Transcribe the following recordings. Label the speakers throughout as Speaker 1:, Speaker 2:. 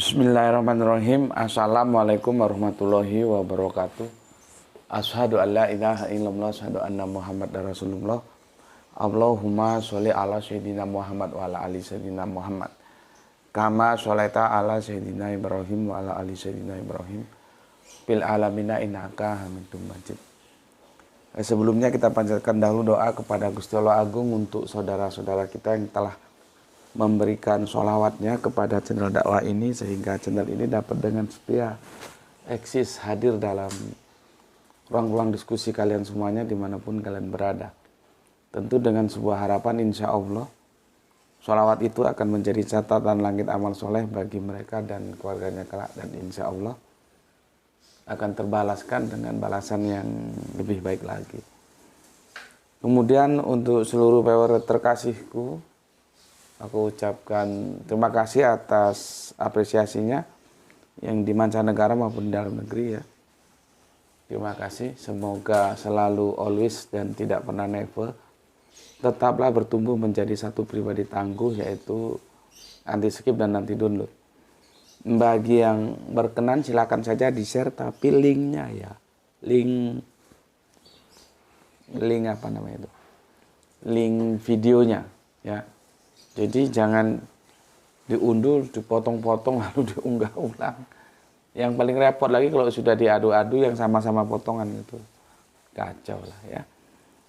Speaker 1: Bismillahirrahmanirrahim. Assalamualaikum warahmatullahi wabarakatuh. Asyhadu an la ilaha illallah, asyhadu anna Muhammadar Rasulullah. Allahumma sholli ala sayyidina Muhammad wa ala ali sayyidina Muhammad. Kama sholaita ala sayyidina Ibrahim wa ala ali sayyidina Ibrahim. Fil alamina innaka Hamidum Majid. Sebelumnya kita panjatkan dahulu doa kepada Gusti Allah Agung untuk saudara-saudara kita yang telah memberikan sholawatnya kepada channel dakwah ini, sehingga channel ini dapat dengan setia eksis hadir dalam ruang-ruang diskusi kalian semuanya dimanapun kalian berada. Tentu dengan sebuah harapan, insya Allah sholawat itu akan menjadi catatan langit amal soleh bagi mereka dan keluarganya kelak, dan insya Allah akan terbalaskan dengan balasan yang lebih baik lagi. Kemudian untuk seluruh viewer terkasihku, aku ucapkan terima kasih atas apresiasinya yang di mancanegara maupun di dalam negeri ya. Terima kasih, semoga selalu always dan tidak pernah never tetaplah bertumbuh menjadi satu pribadi tangguh, yaitu anti skip dan anti download. Bagi yang berkenan silakan saja di share, tapi linknya ya, link apa namanya itu, link videonya ya. Jadi jangan diundur, dipotong-potong lalu diunggah ulang. Yang paling repot lagi kalau sudah diadu-adu yang sama-sama potongan itu. Kacau lah ya.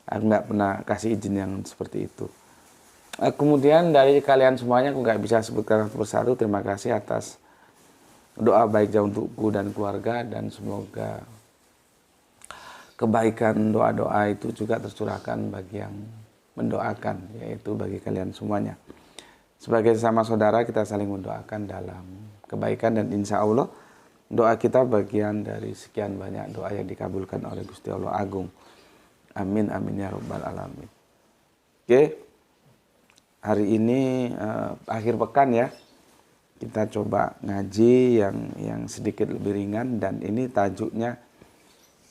Speaker 1: Aku nggak pernah kasih izin yang seperti itu. Kemudian dari kalian semuanya, aku nggak bisa sebutkan satu persatu. Terima kasih atas doa baiknya untukku dan keluarga. Dan semoga kebaikan doa-doa itu juga tercurahkan bagi yang mendoakan, yaitu bagi kalian semuanya. Sebagai sesama saudara, kita saling mendoakan dalam kebaikan, dan insya Allah doa kita bagian dari sekian banyak doa yang dikabulkan oleh Gusti Allah Agung. Amin amin ya rabbal alamin. Oke, hari ini akhir pekan ya, kita coba ngaji yang sedikit lebih ringan, dan ini tajuknya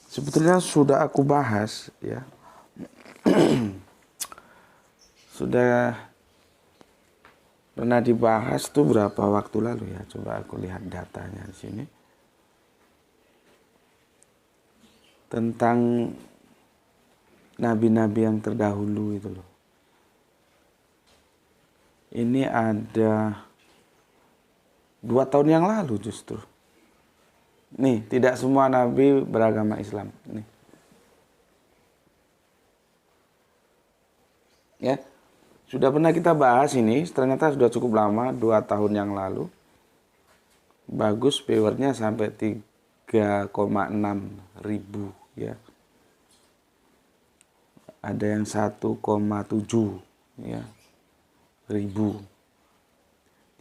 Speaker 1: sebetulnya sudah aku bahas ya. Sudah pernah dibahas tuh berapa waktu lalu ya. Coba aku lihat datanya di sini. Tentang nabi-nabi yang terdahulu itu loh. Ini ada 2 tahun yang lalu justru. Nih, tidak semua nabi beragama Islam. Nih. Ya. Sudah pernah kita bahas ini, ternyata sudah cukup lama, 2 tahun yang lalu. Bagus, viewernya sampai 3,6 ribu ya. Ada yang 1,7 ya, ribu.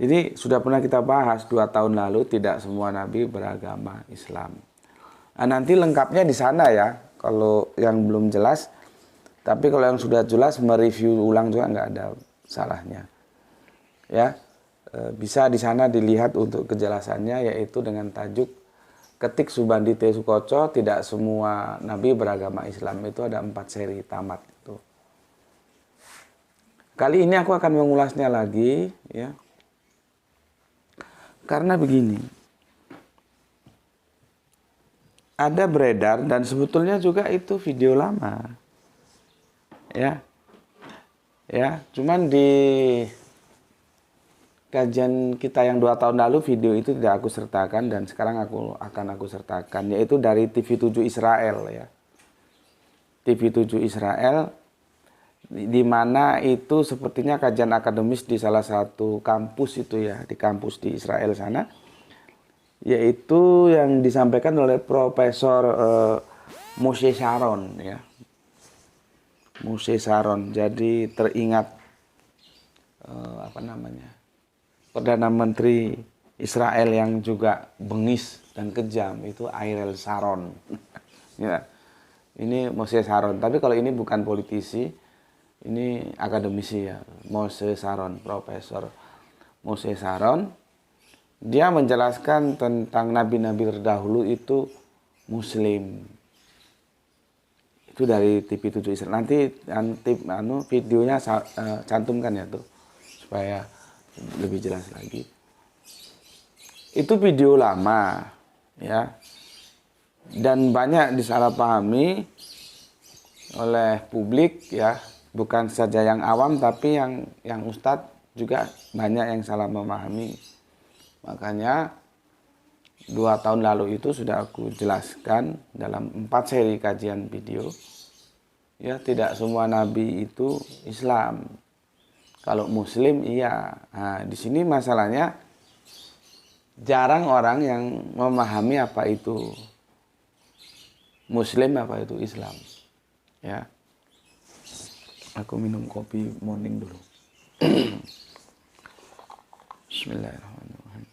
Speaker 1: Jadi sudah pernah kita bahas 2 tahun lalu, tidak semua nabi beragama Islam. Nah, nanti lengkapnya di sana ya, kalau yang belum jelas. Tapi kalau yang sudah jelas, mereview ulang juga nggak ada salahnya. Ya, bisa di sana dilihat untuk kejelasannya, yaitu dengan tajuk Ketik Subandi T. Sukoco, tidak semua nabi beragama Islam. Itu ada 4 seri tamat itu. Kali ini aku akan mengulasnya lagi ya. Karena begini. Ada beredar, dan sebetulnya juga itu video lama. Ya, cuman di kajian kita yang 2 tahun lalu video itu tidak aku sertakan, dan sekarang aku sertakan, yaitu dari TV7 Israel ya. TV7 Israel, di mana itu sepertinya kajian akademis di salah satu kampus itu ya, di kampus di Israel sana, yaitu yang disampaikan oleh Profesor Moshe Sharon ya. Moshe Sharon. Jadi teringat Perdana Menteri Israel yang juga bengis dan kejam, itu Ariel Sharon. Ya. Ini Moshe Sharon. Tapi kalau ini bukan politisi, ini akademisi ya. Moshe Sharon, Profesor Moshe Sharon. Dia menjelaskan tentang nabi-nabi terdahulu itu Muslim. Itu dari TV7 Israel. Nanti videonya cantumkan ya tuh, supaya lebih jelas lagi. Itu video lama, ya. Dan banyak disalahpahami oleh publik, ya. Bukan saja yang awam, tapi yang ustadz juga banyak yang salah memahami. Makanya 2 tahun lalu itu sudah aku jelaskan dalam 4 seri kajian video. Ya, tidak semua nabi itu Islam. Kalau Muslim iya. Nah, di sini masalahnya jarang orang yang memahami apa itu Muslim, apa itu Islam. Ya, aku minum kopi morning dulu. Bismillahirrahmanirrahim.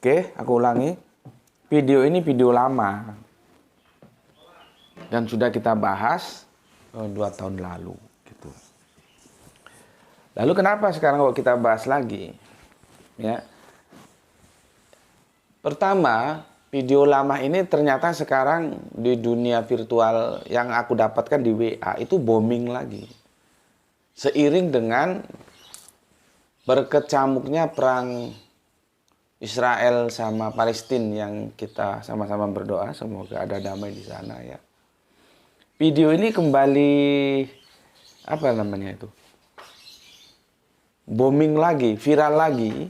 Speaker 1: Oke, aku ulangi. Video ini video lama. Dan sudah kita bahas 2 tahun lalu. Gitu. Lalu kenapa sekarang kok kita bahas lagi? Ya. Pertama, video lama ini ternyata sekarang di dunia virtual yang aku dapatkan di WA itu booming lagi. Seiring dengan berkecamuknya perang Israel sama Palestina yang kita sama-sama berdoa semoga ada damai di sana, ya. Video ini kembali booming lagi, viral lagi.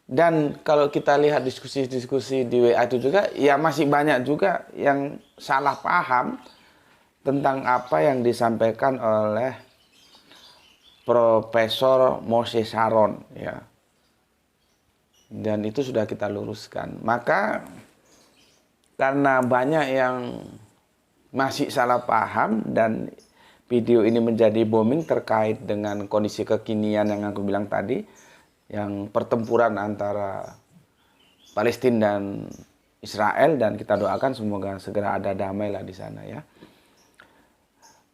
Speaker 1: Dan kalau kita lihat diskusi-diskusi di WA itu juga, ya masih banyak juga yang salah paham tentang apa yang disampaikan oleh Profesor Moshe Sharon, ya. Dan itu sudah kita luruskan. Maka karena banyak yang masih salah paham dan video ini menjadi booming terkait dengan kondisi kekinian yang aku bilang tadi, yang pertempuran antara Palestina dan Israel, dan kita doakan semoga segera ada damai lah di sana, ya.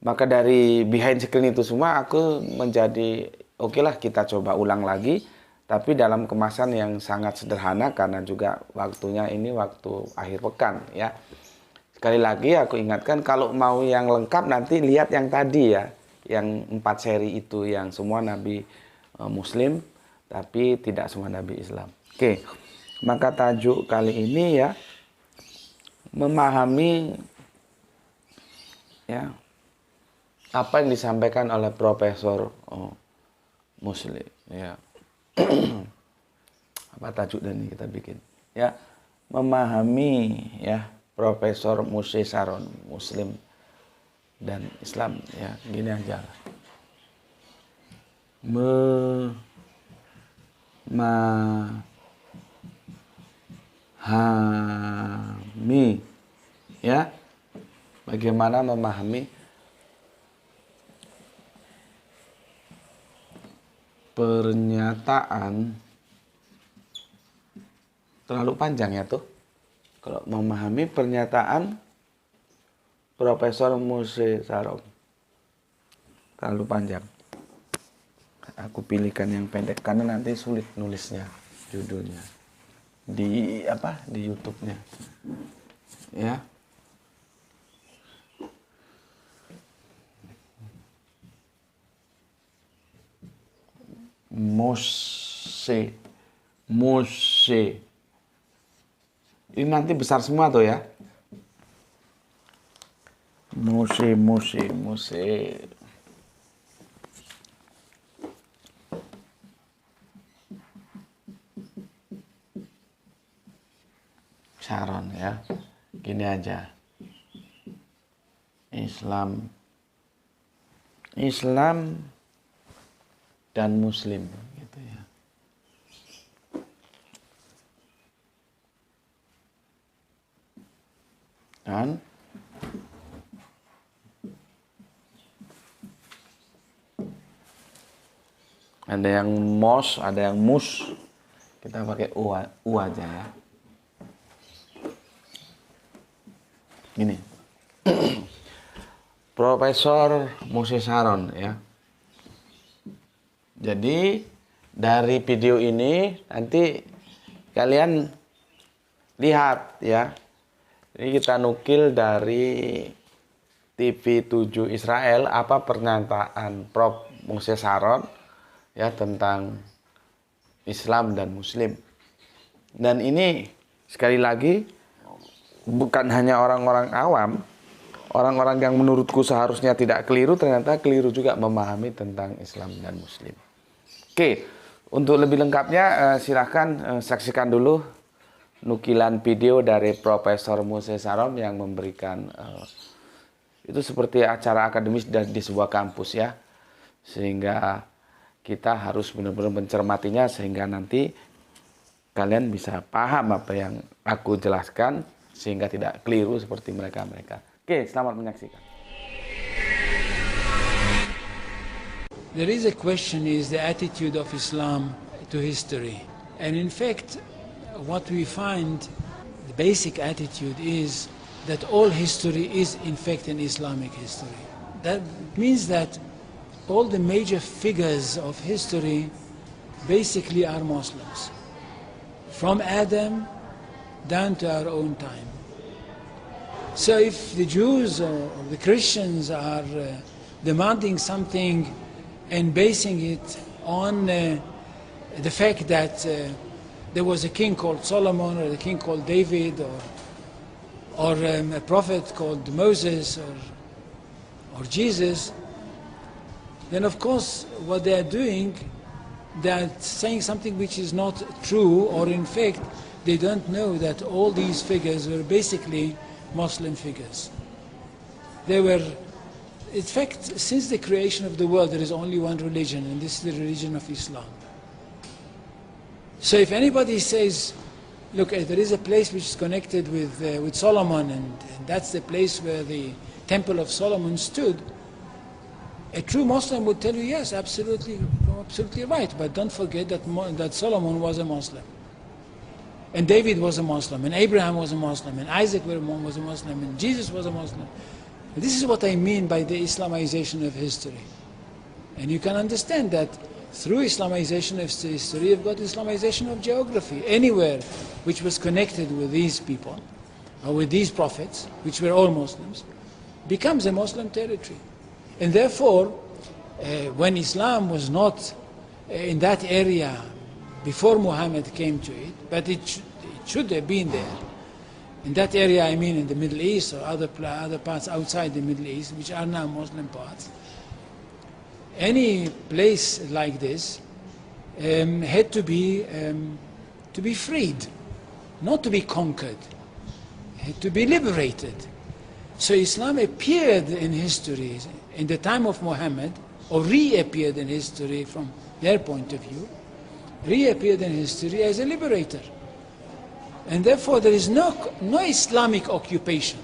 Speaker 1: Maka dari behind screen itu semua aku menjadi oke lah kita coba ulang lagi, tapi dalam kemasan yang sangat sederhana karena juga waktunya ini waktu akhir pekan, ya. Sekali lagi aku ingatkan, kalau mau yang lengkap nanti lihat yang tadi, ya. Yang 4 seri itu yang semua nabi Muslim, tapi tidak semua nabi Islam. Oke, maka tajuk kali ini, ya, memahami, ya, apa yang disampaikan oleh Profesor Muslim, ya. Apa tajuk dan ini kita bikin, ya, memahami, ya, Profesor Moshe Sharon, Muslim dan Islam, ya. Gini aja, memahami, ya, bagaimana memahami pernyataan. Terlalu panjang, ya, tuh. Kalau memahami pernyataan Profesor Moshe Sharon, terlalu panjang. Aku pilihkan yang pendek karena nanti sulit nulisnya judulnya di YouTube-nya, ya. Moshe. Ini nanti besar semua tuh, ya. Moshe. Sharon, ya. Gini aja. Islam dan Muslim, gitu, ya. Dan ada yang mos, ada yang mus. Kita pakai u aja, ya. Gini. Profesor Moshe Sharon, ya. Jadi dari video ini nanti kalian lihat ya. Ini kita nukil dari TV7 Israel apa pernyataan Prof. Moses Sharon ya tentang Islam dan Muslim. Dan ini sekali lagi bukan hanya orang-orang awam, orang-orang yang menurutku seharusnya tidak keliru, ternyata keliru juga memahami tentang Islam dan Muslim. Oke, untuk lebih lengkapnya silahkan saksikan dulu nukilan video dari Profesor Moses Sharon yang memberikan itu seperti acara akademis di sebuah kampus ya. Sehingga kita harus benar-benar mencermatinya sehingga nanti kalian bisa paham apa yang aku jelaskan sehingga tidak keliru seperti mereka-mereka. Oke, selamat menyaksikan.
Speaker 2: There is a question is the attitude of Islam to history. And in fact, what we find, the basic attitude is that all history is in fact an Islamic history. That means that all the major figures of history basically are Muslims. From Adam down to our own time. So if the Jews or the Christians are demanding something and basing it on the fact that there was a king called Solomon or a king called David or a prophet called Moses or Jesus, then of course what they are doing, they're saying something which is not true, or in fact they don't know that all these figures were basically Muslim figures. They were, in fact, since the creation of the world, there is only one religion, and this is the religion of Islam. So if anybody says, look, there is a place which is connected with Solomon, and that's the place where the Temple of Solomon stood, a true Muslim would tell you, yes, absolutely right, but don't forget that Solomon was a Muslim. And David was a Muslim, and Abraham was a Muslim, and Isaac was a Muslim, and Jesus was a Muslim. This is what I mean by the Islamization of history. And you can understand that through Islamization of history, you've got Islamization of geography. Anywhere which was connected with these people, or with these prophets, which were all Muslims, becomes a Muslim territory. And therefore, when Islam was not in that area before Muhammad came to it, but it should have been there. In that area, I mean in the Middle East or other parts outside the Middle East, which are now Muslim parts. Any place like this had to be freed, not to be conquered, had to be liberated. So Islam appeared in history in the time of Muhammad, or reappeared in history from their point of view, reappeared in history as a liberator. And therefore there is no Islamic occupation.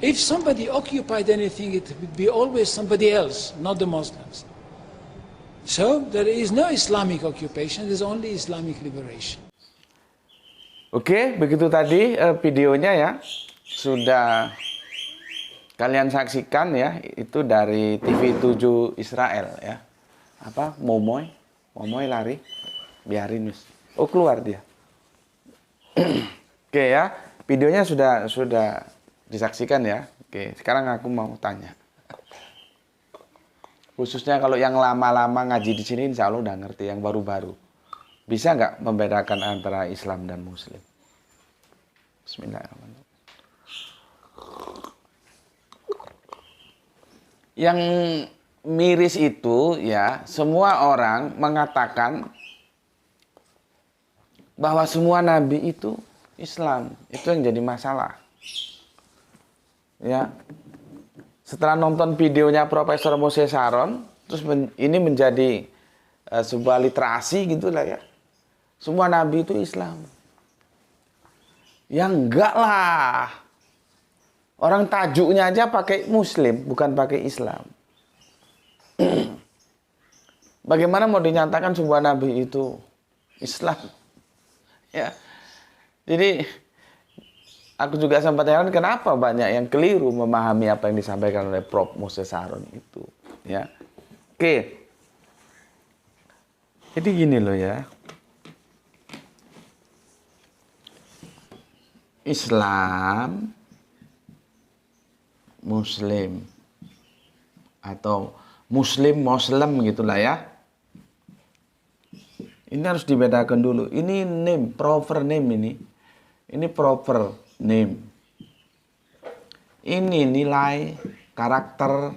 Speaker 2: If somebody occupied anything, it would be always somebody else, not the Muslims. So there is no Islamic occupation, there is only Islamic liberation.
Speaker 1: Oke, begitu tadi videonya ya. Sudah kalian saksikan ya, itu dari TV7 Israel ya. Apa? Momoy lari. Biarin Miss. Oh, keluar dia. Oke ya, videonya sudah disaksikan ya. Oke, sekarang aku mau tanya. Khususnya kalau yang lama-lama ngaji di sini insya Allah udah ngerti, yang baru-baru. Bisa nggak membedakan antara Islam dan Muslim? Bismillahirrahmanirrahim. Yang miris itu ya, semua orang mengatakan bahwa semua nabi itu Islam. Itu yang jadi masalah. Ya. Setelah nonton videonya Profesor Moses Sharon, terus ini menjadi sebuah literasi gitulah ya. Semua nabi itu Islam. Ya enggak lah. Orang tajuknya aja pakai Muslim, bukan pakai Islam. Bagaimana mau dinyatakan sebuah nabi itu Islam? Ya, jadi aku juga sempat heran kenapa banyak yang keliru memahami apa yang disampaikan oleh Prof. Moses Sharon itu. Ya, oke. Jadi gini loh ya. Islam, Muslim, atau Muslim, gitulah ya. Ini harus dibedakan dulu. Ini name, proper name ini. Ini proper name. Ini nilai, karakter.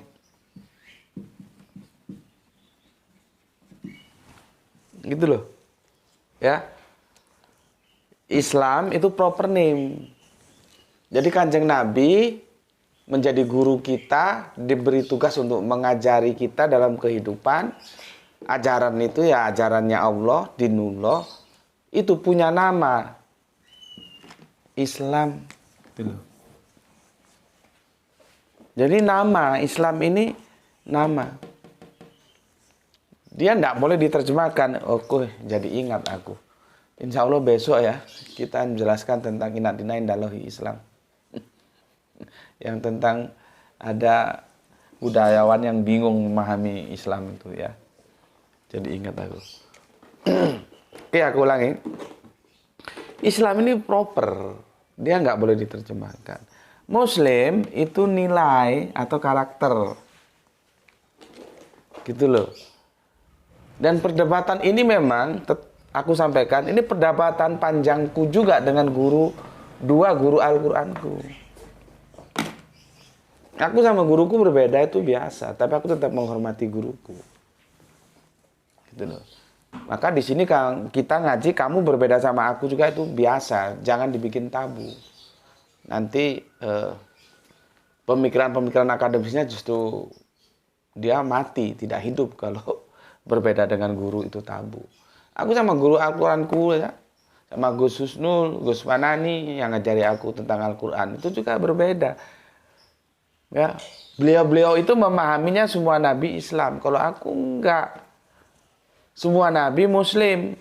Speaker 1: Gitu loh. Ya. Islam itu proper name. Jadi Kanjeng Nabi menjadi guru kita, diberi tugas untuk mengajari kita dalam kehidupan. Ajaran itu ya ajarannya Allah, dinullah. Itu punya nama. Islam. Gitu loh. Jadi nama Islam ini nama. Dia tidak boleh diterjemahkan. Oke, jadi ingat aku. Insya Allah besok ya kita menjelaskan tentang inat dinain dalahi Islam. Yang tentang ada budayawan yang bingung memahami Islam itu ya. Jadi ingat aku. Oke, aku ulangi. Islam ini proper. Dia nggak boleh diterjemahkan. Muslim itu nilai atau karakter. Gitu loh. Dan perdebatan ini memang aku sampaikan, ini perdebatan panjangku juga dengan dua guru Al-Qur'anku. Aku sama guruku berbeda itu biasa, tapi aku tetap menghormati guruku. Gitu loh. Maka di sini kita ngaji, kamu berbeda sama aku juga itu biasa, jangan dibikin tabu. Nanti pemikiran-pemikiran akademisnya justru dia mati, tidak hidup kalau berbeda dengan guru itu tabu. Aku sama guru Al-Qur'anku ya, sama Gus Husnul, Gus Manani yang ngajari aku tentang Al-Qur'an itu juga berbeda. Ya, beliau-beliau itu memahaminya semua nabi Islam. Kalau aku enggak. Semua nabi Muslim.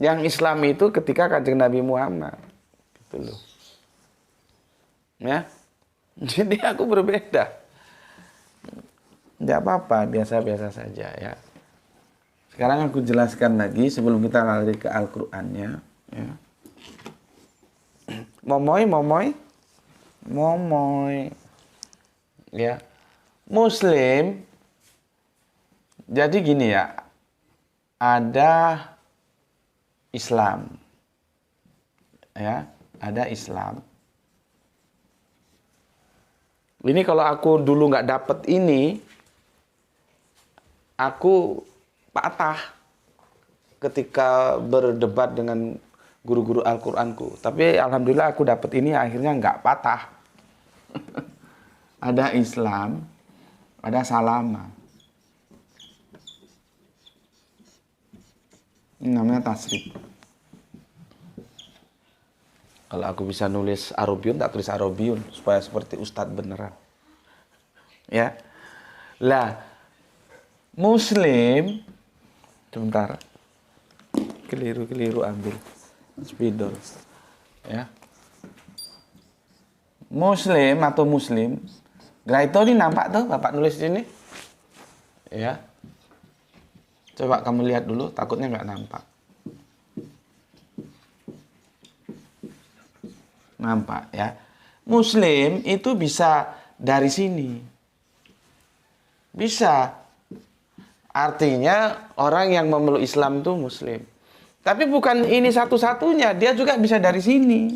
Speaker 1: Yang Islam itu ketika Kanjeng Nabi Muhammad. Gitu loh. Ya. Jadi aku berbeda. Tidak apa-apa, biasa-biasa saja ya. Sekarang aku jelaskan lagi sebelum kita lari ke Al-Qur'annya ya. Momoy. Ya. Muslim. Jadi gini ya. Ada Islam. Ya, ada Islam. Ini kalau aku dulu nggak dapet ini, aku patah ketika berdebat dengan guru-guru Al-Qur'anku. Tapi alhamdulillah aku dapat ini akhirnya nggak patah. Ada Islam, ada Salama. Ini namanya tasrif. Kalau aku bisa nulis Arabiun, tak tulis Arabiun supaya seperti Ustadz beneran. Ya. Lah, Muslim, sebentar, keliru ambil spidol, ya. Muslim atau Muslim, Graito ini nampak tuh, Bapak nulis di sini, ya. Coba kamu lihat dulu, takutnya nggak nampak. Nampak ya. Muslim itu bisa dari sini, bisa. Artinya orang yang memeluk Islam itu Muslim. Tapi bukan ini satu-satunya, dia juga bisa dari sini.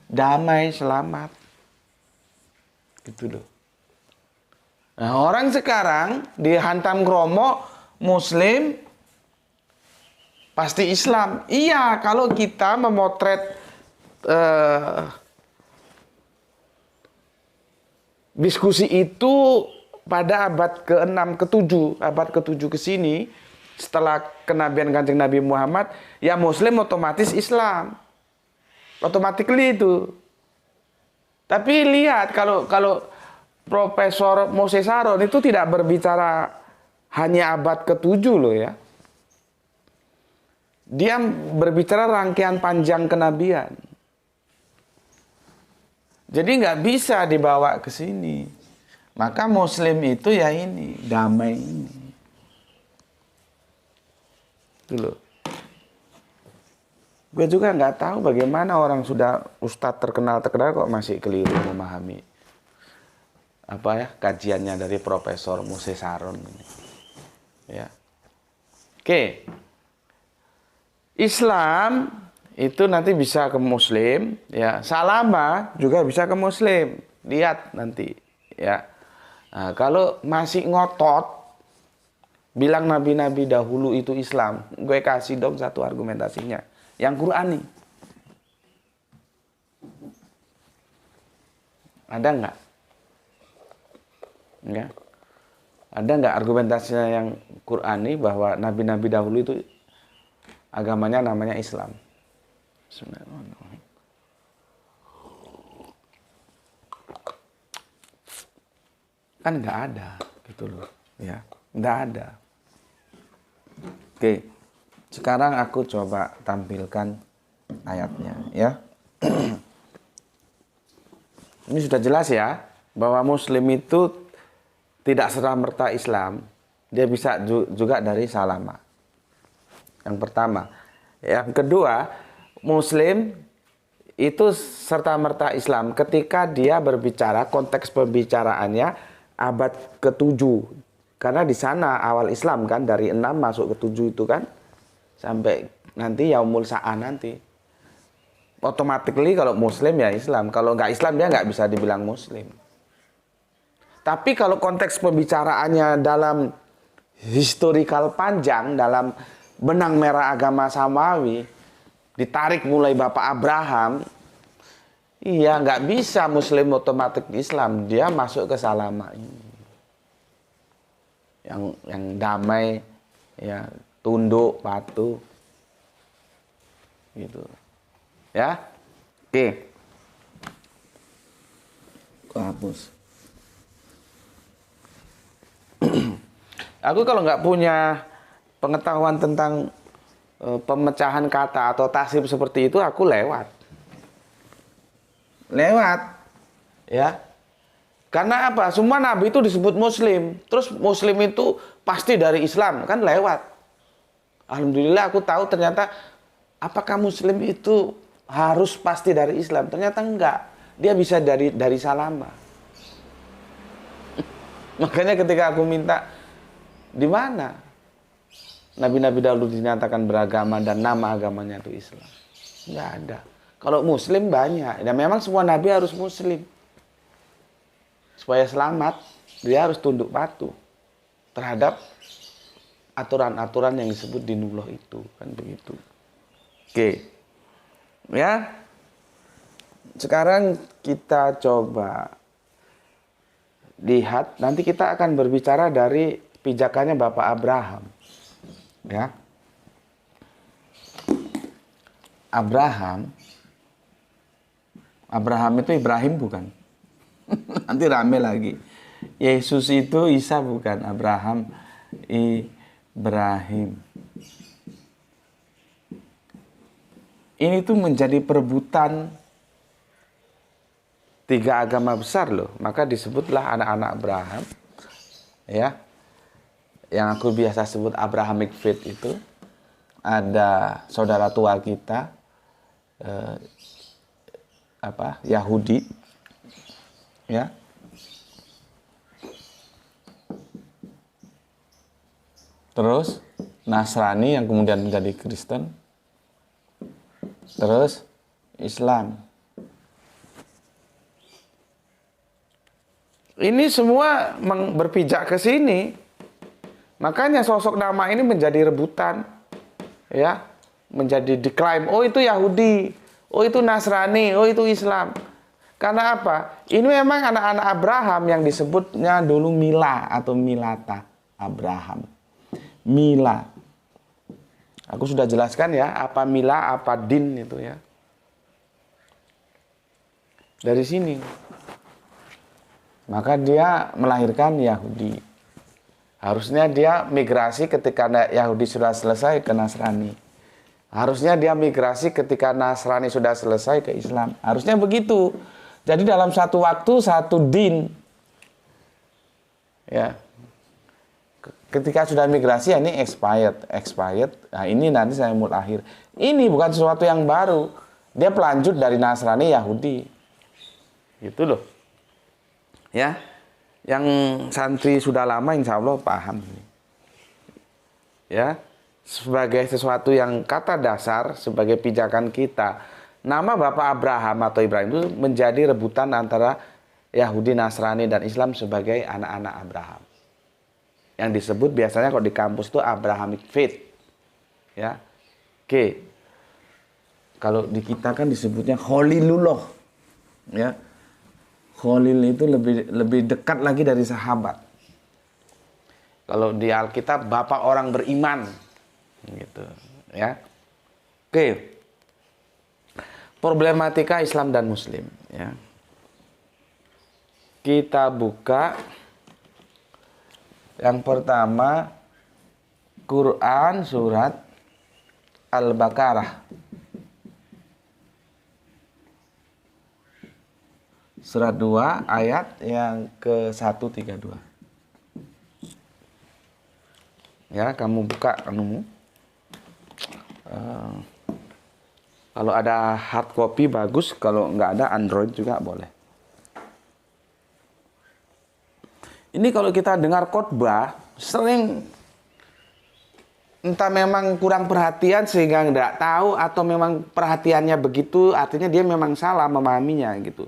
Speaker 1: Damai, selamat. Gitu loh. Nah, orang sekarang dihantam kromo Muslim pasti Islam. Iya, kalau kita memotret diskusi itu pada abad ke-6, ke-7, abad ke-7 ke sini, setelah kenabian Kanjeng Nabi Muhammad, ya Muslim otomatis Islam. Automatically itu. Tapi lihat kalau Profesor Moses Saron itu tidak berbicara hanya abad ke-7 loh ya. Dia berbicara rangkaian panjang kenabian. Jadi nggak bisa dibawa ke sini. Maka Muslim itu ya ini, damai ini. Itu loh. Gue juga nggak tahu bagaimana orang sudah ustadz terkenal kok masih keliru memahami apa ya kajiannya dari Profesor Mose Saron ini. Ya. Oke. Islam itu nanti bisa ke Muslim, ya. Salama juga bisa ke Muslim. Lihat nanti, ya. Nah, kalau masih ngotot bilang nabi-nabi dahulu itu Islam, gue kasih dong satu argumentasinya. Yang Qur'ani. Ada nggak? Enggak. Ada nggak argumentasinya yang Qur'ani bahwa nabi-nabi dahulu itu agamanya namanya Islam? Bismillahirrahmanirrahim. Kan nggak ada, gitu loh, ya, nggak ada. Oke, sekarang aku coba tampilkan ayatnya, ya. Ini sudah jelas ya, bahwa Muslim itu tidak serta-merta Islam, dia bisa juga dari salama. Yang pertama, yang kedua, Muslim itu serta-merta Islam ketika dia berbicara, konteks pembicaraannya abad ke-7. Karena di sana awal Islam kan, dari 6 masuk ke 7 itu kan, sampai nanti Yaumul Sa'ah nanti. Automatically kalau Muslim ya Islam, kalau nggak Islam dia nggak bisa dibilang Muslim. Tapi kalau konteks pembicaraannya dalam historical panjang, dalam benang merah agama Samawi, ditarik mulai Bapak Abraham, iya nggak bisa Muslim otomatis Islam, dia masuk ke salama ini. Yang damai, ya, tunduk, patuh, gitu. Ya, oke. Aku hapus. Aku kalau nggak punya pengetahuan tentang pemecahan kata atau tasrif seperti itu, aku lewat, ya. Karena apa? Semua nabi itu disebut Muslim, terus Muslim itu pasti dari Islam, kan lewat. Alhamdulillah aku tahu ternyata apakah Muslim itu harus pasti dari Islam? Ternyata enggak, dia bisa dari salama. Makanya ketika aku minta, di mana nabi-nabi dahulu dinyatakan beragama dan nama agamanya itu Islam? Enggak ada. Kalau Muslim banyak, dan memang semua nabi harus Muslim. Supaya selamat, dia harus tunduk patuh terhadap aturan-aturan yang disebut dinullah itu, kan begitu. Oke. Ya. Sekarang kita coba lihat, nanti kita akan berbicara dari pijakannya Bapak Abraham. Ya. Abraham itu Ibrahim bukan? Nanti rame lagi. Yesus itu Isa bukan, Abraham Ibrahim. Ini tuh menjadi perebutan 3 agama besar loh. Maka disebutlah anak-anak Abraham, ya. Yang aku biasa sebut Abrahamic faith itu. Ada saudara tua kita, Yahudi, ya. Terus Nasrani yang kemudian menjadi Kristen. Terus Islam. Ini semua berpijak ke sini. Makanya sosok nama ini menjadi rebutan, ya, menjadi diklaim. Oh itu Yahudi, oh itu Nasrani, oh itu Islam. Karena apa? Ini memang anak-anak Abraham yang disebutnya dulu Mila atau Milata Abraham. Mila. Aku sudah jelaskan ya, apa Mila, apa din itu ya. Dari sini. Maka dia melahirkan Yahudi. Harusnya dia migrasi ketika Yahudi sudah selesai ke Nasrani. Harusnya dia migrasi ketika Nasrani sudah selesai ke Islam. Harusnya begitu. Jadi dalam satu waktu satu din. Ya. Ketika sudah migrasi, ya ini expired. Nah, ini nanti Zamul Akhir. Ini bukan sesuatu yang baru. Dia pelanjut dari Nasrani Yahudi. Gitu loh. Ya. Yang santri sudah lama insya Allah paham. Ya. Sebagai sesuatu yang kata dasar, sebagai pijakan kita, nama Bapak Abraham atau Ibrahim itu menjadi rebutan antara Yahudi, Nasrani, dan Islam sebagai anak-anak Abraham. Yang disebut biasanya kalau di kampus itu Abrahamic Faith. Ya. Oke. Kalau di kita kan disebutnya Khalilullah. Ya. Khalil itu lebih dekat lagi dari sahabat. Kalau di Alkitab bapak orang beriman. Gitu, ya. Oke. Problematika Islam dan Muslim, ya. Kita buka yang pertama Quran surat Al-Baqarah. Surat 2 ayat yang ke-132. Ya, kamu buka anumu. Kalau ada hard copy bagus, kalau nggak ada Android juga boleh. Ini kalau kita dengar khotbah, sering entah memang kurang perhatian sehingga nggak tahu, atau memang perhatiannya begitu, artinya dia memang salah memahaminya gitu.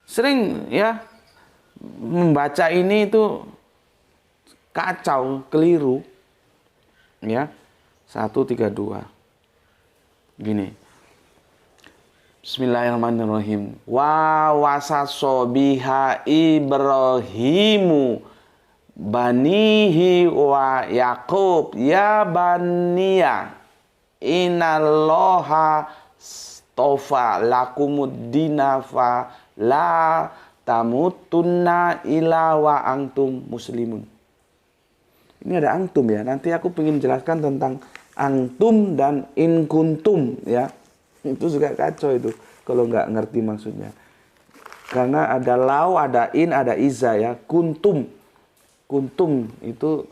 Speaker 1: Sering ya membaca ini itu kacau, keliru. Ya, 132. Gini. Bismillahirrahmanirrahim. Wa wasaso biha Ibrahimu banihi wa Yaqub ya baniya innallaha stofa lakumuddina fa la tamutunna ila wa antum muslimun. Ini ada antum ya. Nanti aku ingin jelaskan tentang antum dan in kuntum ya. Itu juga kacau itu kalau nggak ngerti maksudnya. Karena ada lau, ada in, ada iza ya. Kuntum. Kuntum itu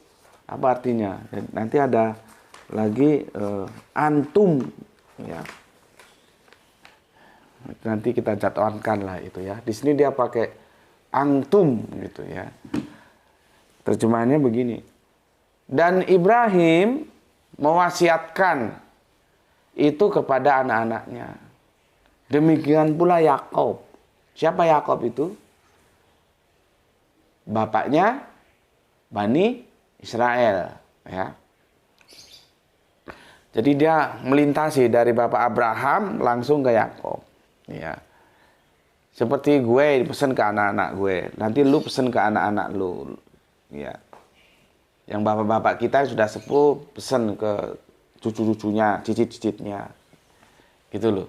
Speaker 1: apa artinya? Nanti ada lagi antum ya. Nanti kita jadwalkan lah itu ya. Di sini dia pakai antum gitu ya. Terjemahannya begini. Dan Ibrahim mewasiatkan itu kepada anak-anaknya. Demikian pula Yakub. Siapa Yakub itu? Bapaknya Bani Israel, ya. Jadi dia melintasi dari bapak Abraham langsung ke Yakub, ya. Seperti gue pesan ke anak-anak gue, nanti lu pesan ke anak-anak lu, ya. Yang bapak-bapak kita sudah sepuh pesan ke cucu-cucunya, cicit-cicitnya. Gitu loh.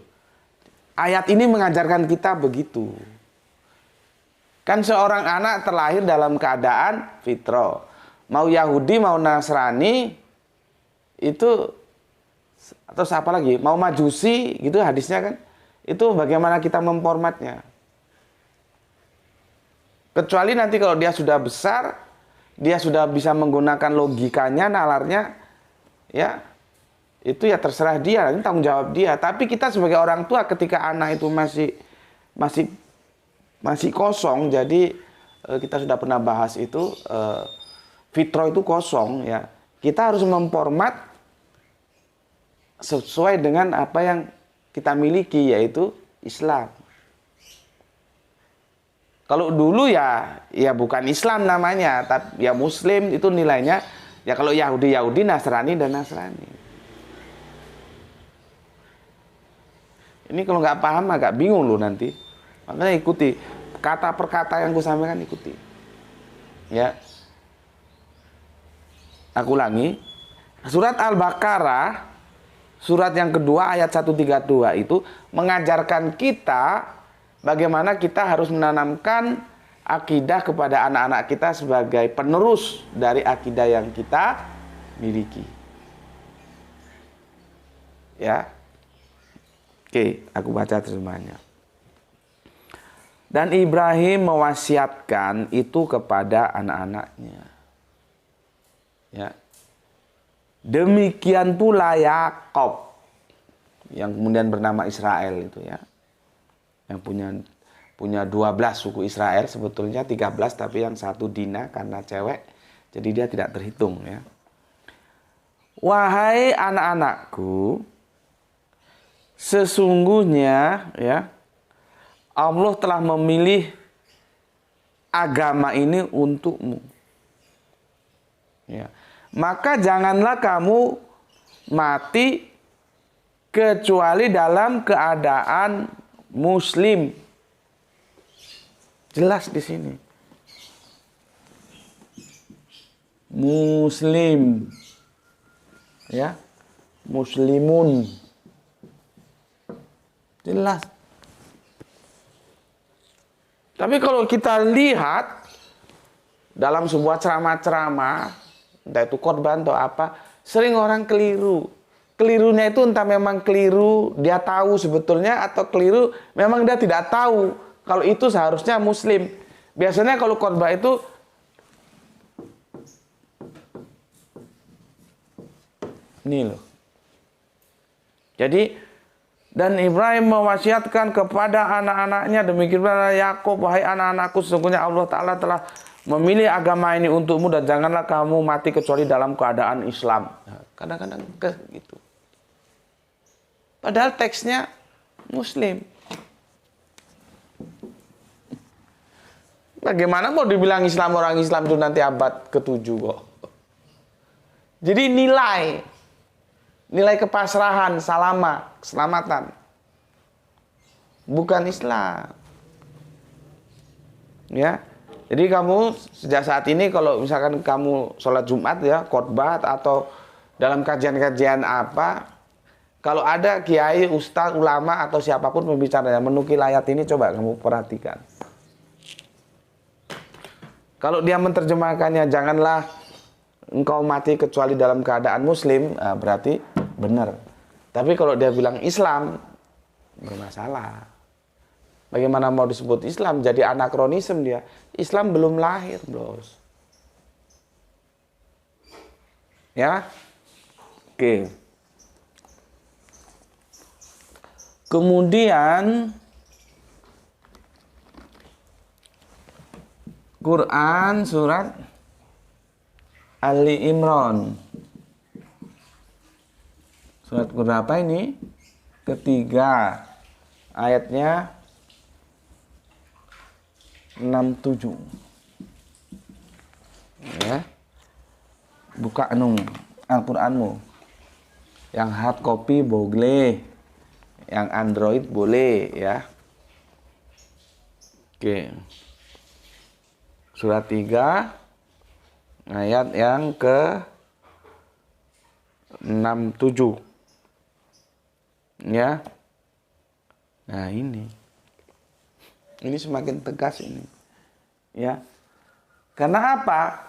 Speaker 1: Ayat ini mengajarkan kita begitu. Kan seorang anak terlahir dalam keadaan fitrah. Mau Yahudi, mau Nasrani, itu, atau apa lagi, mau Majusi, gitu hadisnya kan. Itu bagaimana kita memformatnya. Kecuali nanti kalau dia sudah besar, dia sudah bisa menggunakan logikanya, nalarnya, ya, itu ya terserah dia, ini tanggung jawab dia. Tapi kita sebagai orang tua ketika anak itu masih kosong, jadi kita sudah pernah bahas itu, fitrah itu kosong ya. Kita harus memformat sesuai dengan apa yang kita miliki, yaitu Islam. Kalau dulu ya bukan Islam namanya, tapi ya Muslim itu nilainya. Ya kalau Yahudi, Nasrani dan Nasrani. Ini kalau nggak paham agak bingung loh nanti. Makanya ikuti kata per kata yang gue sampaikan, ikuti. Ya. Aku ulangi. Surat Al-Baqarah, surat yang kedua ayat 132 itu mengajarkan kita bagaimana kita harus menanamkan akidah kepada anak-anak kita sebagai penerus dari akidah yang kita miliki. Ya. Oke, aku baca terjemahannya. Dan Ibrahim mewasiatkan itu kepada anak-anaknya. Ya. Demikian pula Yakob yang kemudian bernama Israel itu ya. Yang punya 12 suku Israel, sebetulnya 13 tapi yang satu Dina karena cewek jadi dia tidak terhitung ya. Wahai anak-anakku, sesungguhnya ya Allah telah memilih agama ini untukmu. Ya. Maka janganlah kamu mati kecuali dalam keadaan muslim. Jelas di sini. Muslim. Ya. Muslimun. Jelas. Tapi kalau kita lihat dalam sebuah ceramah-ceramah, entah itu khotbah atau apa, sering orang keliru. Kelirunya itu entah memang keliru dia tahu sebetulnya atau keliru memang dia tidak tahu kalau itu seharusnya muslim. Biasanya kalau khotbah itu ini loh. Jadi dan Ibrahim mewasiatkan kepada anak-anaknya, demikian pula Yakub, wahai anak-anakku, sesungguhnya Allah Ta'ala telah memilih agama ini untukmu dan janganlah kamu mati kecuali dalam keadaan Islam. Kadang-kadang gitu. Padahal teksnya Muslim. Bagaimana mau dibilang Islam, orang Islam itu nanti abad ke-7 kok. Jadi nilai kepasrahan, keselamatan. Bukan Islam. Ya. Jadi kamu sejak saat ini kalau misalkan kamu sholat Jumat ya, khotbah atau dalam kajian-kajian apa, kalau ada kiai, ustaz, ulama atau siapapun pembicaranya menukil ayat ini, coba kamu perhatikan. Kalau dia menerjemahkannya janganlah engkau mati kecuali dalam keadaan muslim, berarti benar. Tapi kalau dia bilang Islam, bermasalah. Bagaimana mau disebut Islam? Jadi anakronisme dia. Islam belum lahir, bros. Ya? Oke. Kemudian Quran surat Ali Imran. Surat berapa ini? Ketiga. Ayatnya 67. Ya. Buka Al-Qur'anmu. Yang hard copy boleh, yang Android boleh ya. Oke. Surat 3 ayat yang ke 67. Ya. Nah, ini semakin tegas ini. Ya. Karena apa?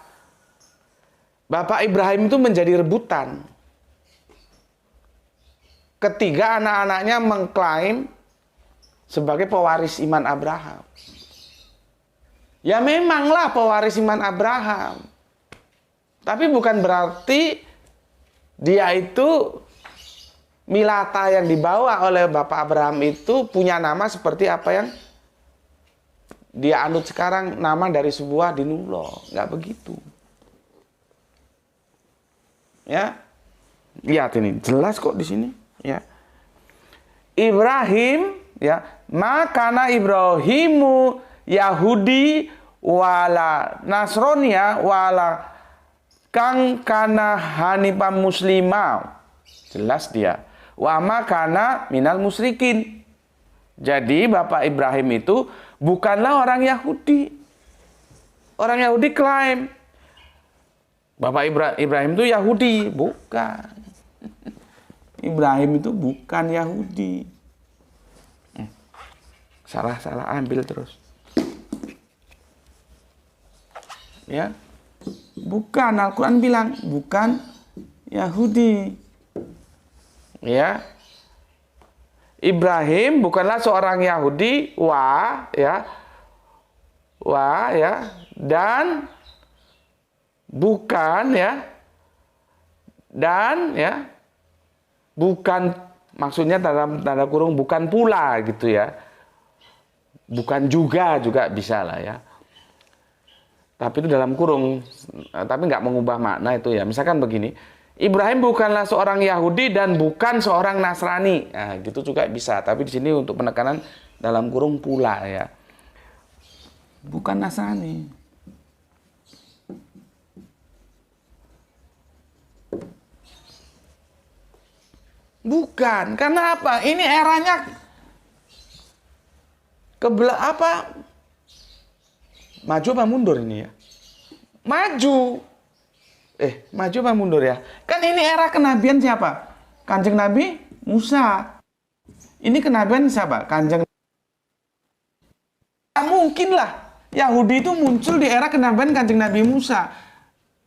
Speaker 1: Bapak Ibrahim itu menjadi rebutan. Ketiga anak-anaknya mengklaim sebagai pewaris iman Abraham. Ya memanglah pewaris iman Abraham. Tapi bukan berarti dia itu milata yang dibawa oleh Bapak Abraham itu punya nama seperti apa yang dia anut sekarang, nama dari sebuah dinullah. Nggak begitu. Ya, lihat ini jelas kok di sini. Ya, Ibrahim, ya, makana Ibrahimu Yahudi wala Nasronia wala kang kana hanifah muslimah. Jelas dia. Wa makana minal musyrikin. Jadi Bapak Ibrahim itu bukanlah orang Yahudi. Orang Yahudi klaim Bapak Ibrahim itu Yahudi, bukan. Ibrahim itu bukan Yahudi. Salah ambil terus. Ya. Bukan, Al-Qur'an bilang bukan Yahudi. Ya. Ibrahim bukanlah seorang Yahudi, dan bukan ya Dan ya, bukan, maksudnya dalam tanda kurung bukan pula gitu ya. Bukan juga bisa lah ya. Tapi itu dalam kurung, tapi nggak mengubah makna itu ya. Misalkan begini, Ibrahim bukanlah seorang Yahudi dan bukan seorang Nasrani. Nah, gitu juga bisa. Tapi di sini untuk penekanan dalam kurung pula ya. Bukan Nasrani. Bukan. Karena apa? Ini eranya maju apa mundur ini ya? Maju. Maju apa mundur ya? Kan ini era kenabian siapa? Kanjeng Nabi Musa. Ini kenabian siapa? Kanjeng. Tidak mungkin lah Yahudi itu muncul di era kenabian Kanjeng Nabi Musa.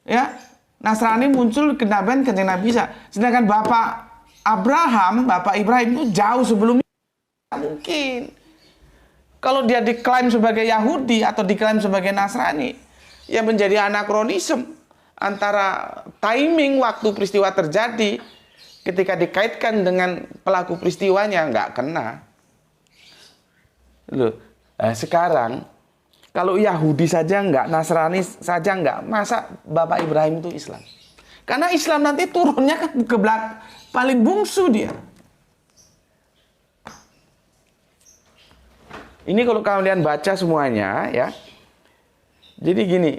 Speaker 1: Ya, Nasrani muncul kenabian Kanjeng Nabi Isa. Sedangkan Bapak Ibrahim itu jauh sebelumnya. Tidak mungkin. Kalau dia diklaim sebagai Yahudi atau diklaim sebagai Nasrani, ya menjadi anakronisme antara timing waktu peristiwa terjadi ketika dikaitkan dengan pelaku peristiwanya, nggak kena. Loh, sekarang kalau Yahudi saja nggak, Nasrani saja nggak, masa Bapak Ibrahim itu Islam? Karena Islam nanti turunnya kan ke belakang, paling bungsu dia. Ini kalau kalian baca semuanya ya. Jadi gini,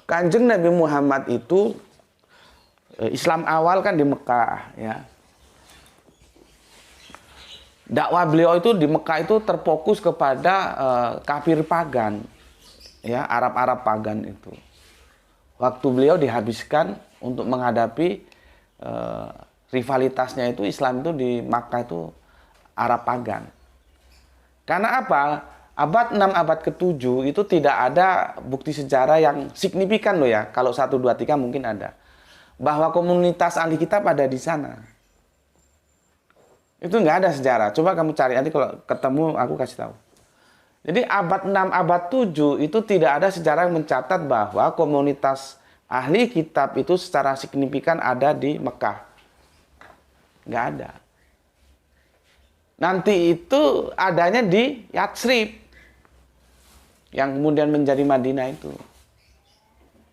Speaker 1: Kanjeng Nabi Muhammad itu Islam awal kan di Mekah ya. Dakwah beliau itu di Mekah itu terfokus kepada kafir pagan. Ya, Arab-Arab pagan itu. Waktu beliau dihabiskan untuk menghadapi rivalitasnya itu Islam itu di Makkah itu Arab pagan. Karena apa? Abad 6, abad ke-7 itu tidak ada bukti sejarah yang signifikan loh ya. Kalau 1, 2, 3 mungkin ada. Bahwa komunitas ahli kitab ada di sana. Itu nggak ada sejarah. Coba kamu cari, nanti kalau ketemu aku kasih tahu. Jadi abad 6, abad 7 itu tidak ada sejarah yang mencatat bahwa komunitas ahli kitab itu secara signifikan ada di Mekah. Nggak ada. Nanti itu adanya di Yatsrib yang kemudian menjadi Madinah itu.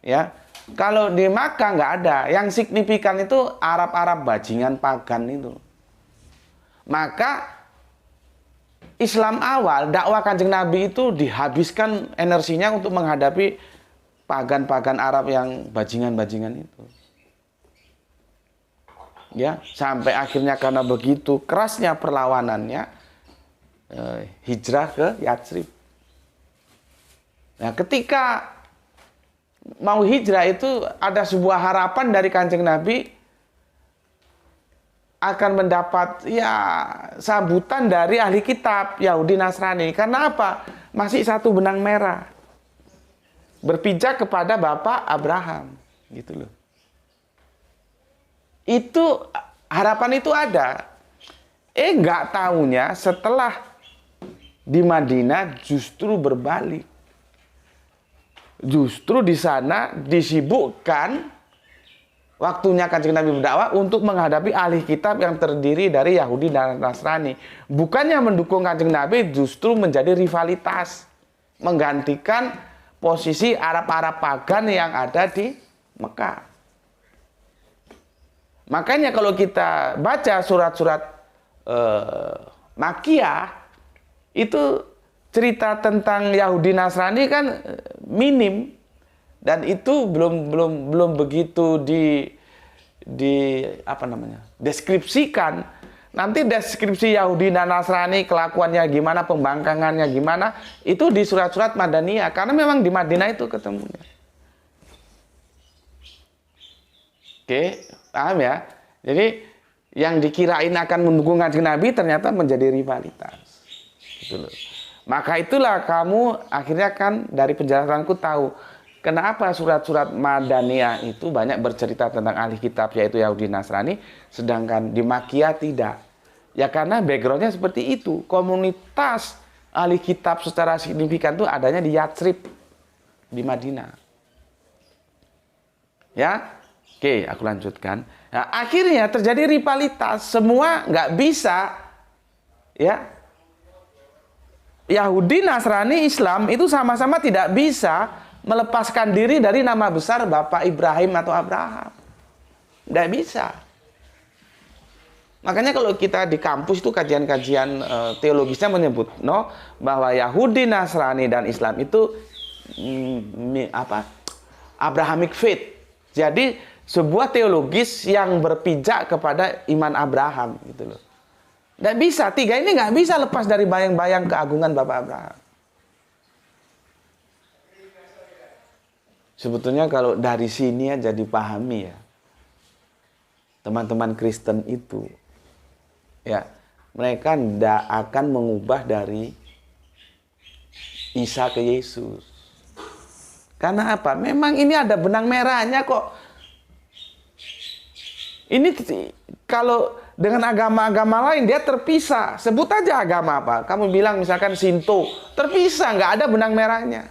Speaker 1: Ya, kalau di Makkah nggak ada. Yang signifikan itu Arab-Arab bajingan pagan itu. Maka Islam awal, dakwah Kanjeng Nabi itu dihabiskan energinya untuk menghadapi pagan-pagan Arab yang bajingan-bajingan itu. Ya, sampai akhirnya karena begitu kerasnya perlawanannya hijrah ke Yatsrib. Nah, ketika mau hijrah itu ada sebuah harapan dari Kanjeng Nabi akan mendapat ya sambutan dari ahli kitab Yahudi Nasrani. Karena apa? Masih satu benang merah. Berpijak kepada Bapak Abraham, gitu loh. Itu harapan itu ada. Nggak taunya setelah di Madinah justru berbalik. Justru di sana disibukkan waktunya Kanjeng Nabi berdakwah untuk menghadapi ahli kitab yang terdiri dari Yahudi dan Nasrani. Bukannya mendukung Kanjeng Nabi, justru menjadi rivalitas. Menggantikan posisi Arab-Arab pagan yang ada di Mekah. Makanya kalau kita baca surat-surat Makkiyah, itu cerita tentang Yahudi Nasrani kan minim, dan itu belum begitu deskripsikan. Nanti deskripsi Yahudi dan Nasrani, kelakuannya gimana, pembangkangannya gimana, itu di surat-surat Madaniyah, karena memang di Madinah itu ketemunya. Oke, paham ya? Jadi yang dikirain akan mendukung Kanjeng Nabi ternyata menjadi rivalitas. Gitu loh. Maka itulah kamu akhirnya kan dari penjelasanku tahu kenapa surat-surat Madaniyah itu banyak bercerita tentang ahli kitab yaitu Yahudi Nasrani, sedangkan di Makkiyah tidak. Ya karena backgroundnya seperti itu. Komunitas ahli kitab secara signifikan itu adanya di Yatsrib, di Madinah. Ya. Oke, aku lanjutkan. Nah, akhirnya terjadi rivalitas. Semua nggak bisa, ya. Yahudi, Nasrani, Islam itu sama-sama tidak bisa melepaskan diri dari nama besar Bapak Ibrahim atau Abraham. Nggak bisa. Makanya kalau kita di kampus itu kajian-kajian teologisnya menyebut bahwa Yahudi, Nasrani, dan Islam itu Abrahamic faith. Jadi sebuah teologis yang berpijak kepada iman Abraham gitu loh. Nggak bisa, tiga ini nggak bisa lepas dari bayang-bayang keagungan Bapak Abraham. Sebetulnya kalau dari sini aja dipahami ya, teman-teman Kristen itu, ya mereka tidak akan mengubah dari Isa ke Yesus. Karena apa? Memang ini ada benang merahnya kok. Ini kalau dengan agama-agama lain dia terpisah. Sebut aja agama apa. Kamu bilang misalkan Shinto, terpisah, nggak ada benang merahnya.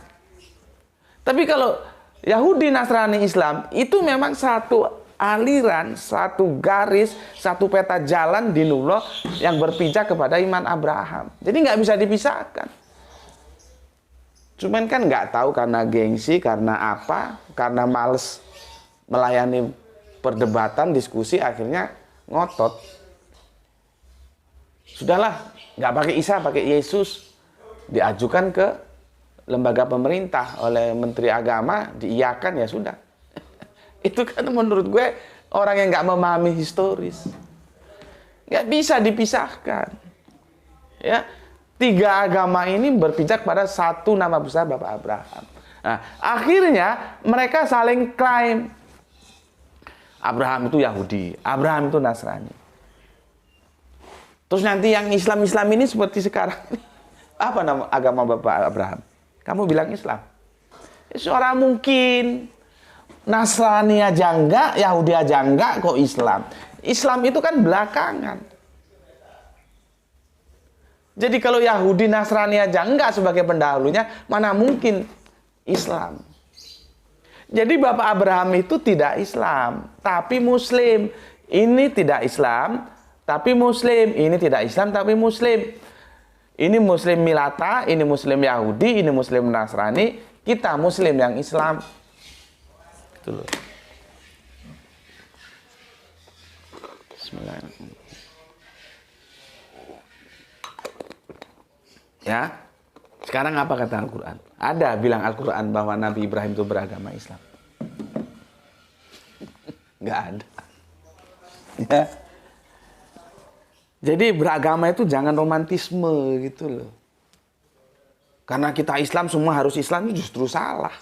Speaker 1: Tapi kalau Yahudi, Nasrani, Islam itu memang satu aliran, satu garis, satu peta jalan dinullah yang berpijak kepada iman Abraham. Jadi nggak bisa dipisahkan. Cuman kan nggak tahu karena gengsi, karena apa, karena males melayani perdebatan, diskusi, akhirnya ngotot. Sudahlah, nggak pakai Isa, pakai Yesus. Diajukan ke lembaga pemerintah oleh Menteri Agama, diiyakan, ya sudah. Itu kan menurut gue orang yang nggak memahami historis. Nggak bisa dipisahkan. Ya, tiga agama ini berpijak pada satu nama besar Bapak Abraham. Nah, akhirnya mereka saling klaim. Abraham itu Yahudi, Abraham itu Nasrani. Terus nanti yang Islam-Islam ini seperti sekarang. Apa nama agama Bapak Abraham? Kamu bilang Islam. Seorang mungkin. Nasrani aja enggak, Yahudi aja enggak, kok Islam. Islam itu kan belakangan. Jadi kalau Yahudi, Nasrani aja enggak sebagai pendahulunya, mana mungkin Islam. Jadi Bapak Abraham itu tidak Islam, tapi Muslim. Ini tidak Islam, tapi Muslim. Ini tidak Islam, tapi Muslim. Ini Muslim Milata, ini Muslim Yahudi, ini Muslim Nasrani. Kita Muslim yang Islam. Gitu loh. Bismillahirrahmanirrahim. Ya. Sekarang apa kata Al-Quran? Ada bilang Al-Quran bahwa Nabi Ibrahim itu beragama Islam. Nggak ada. Ya. Jadi beragama itu jangan romantisme gitu loh. Karena kita Islam semua harus Islam, itu justru salah.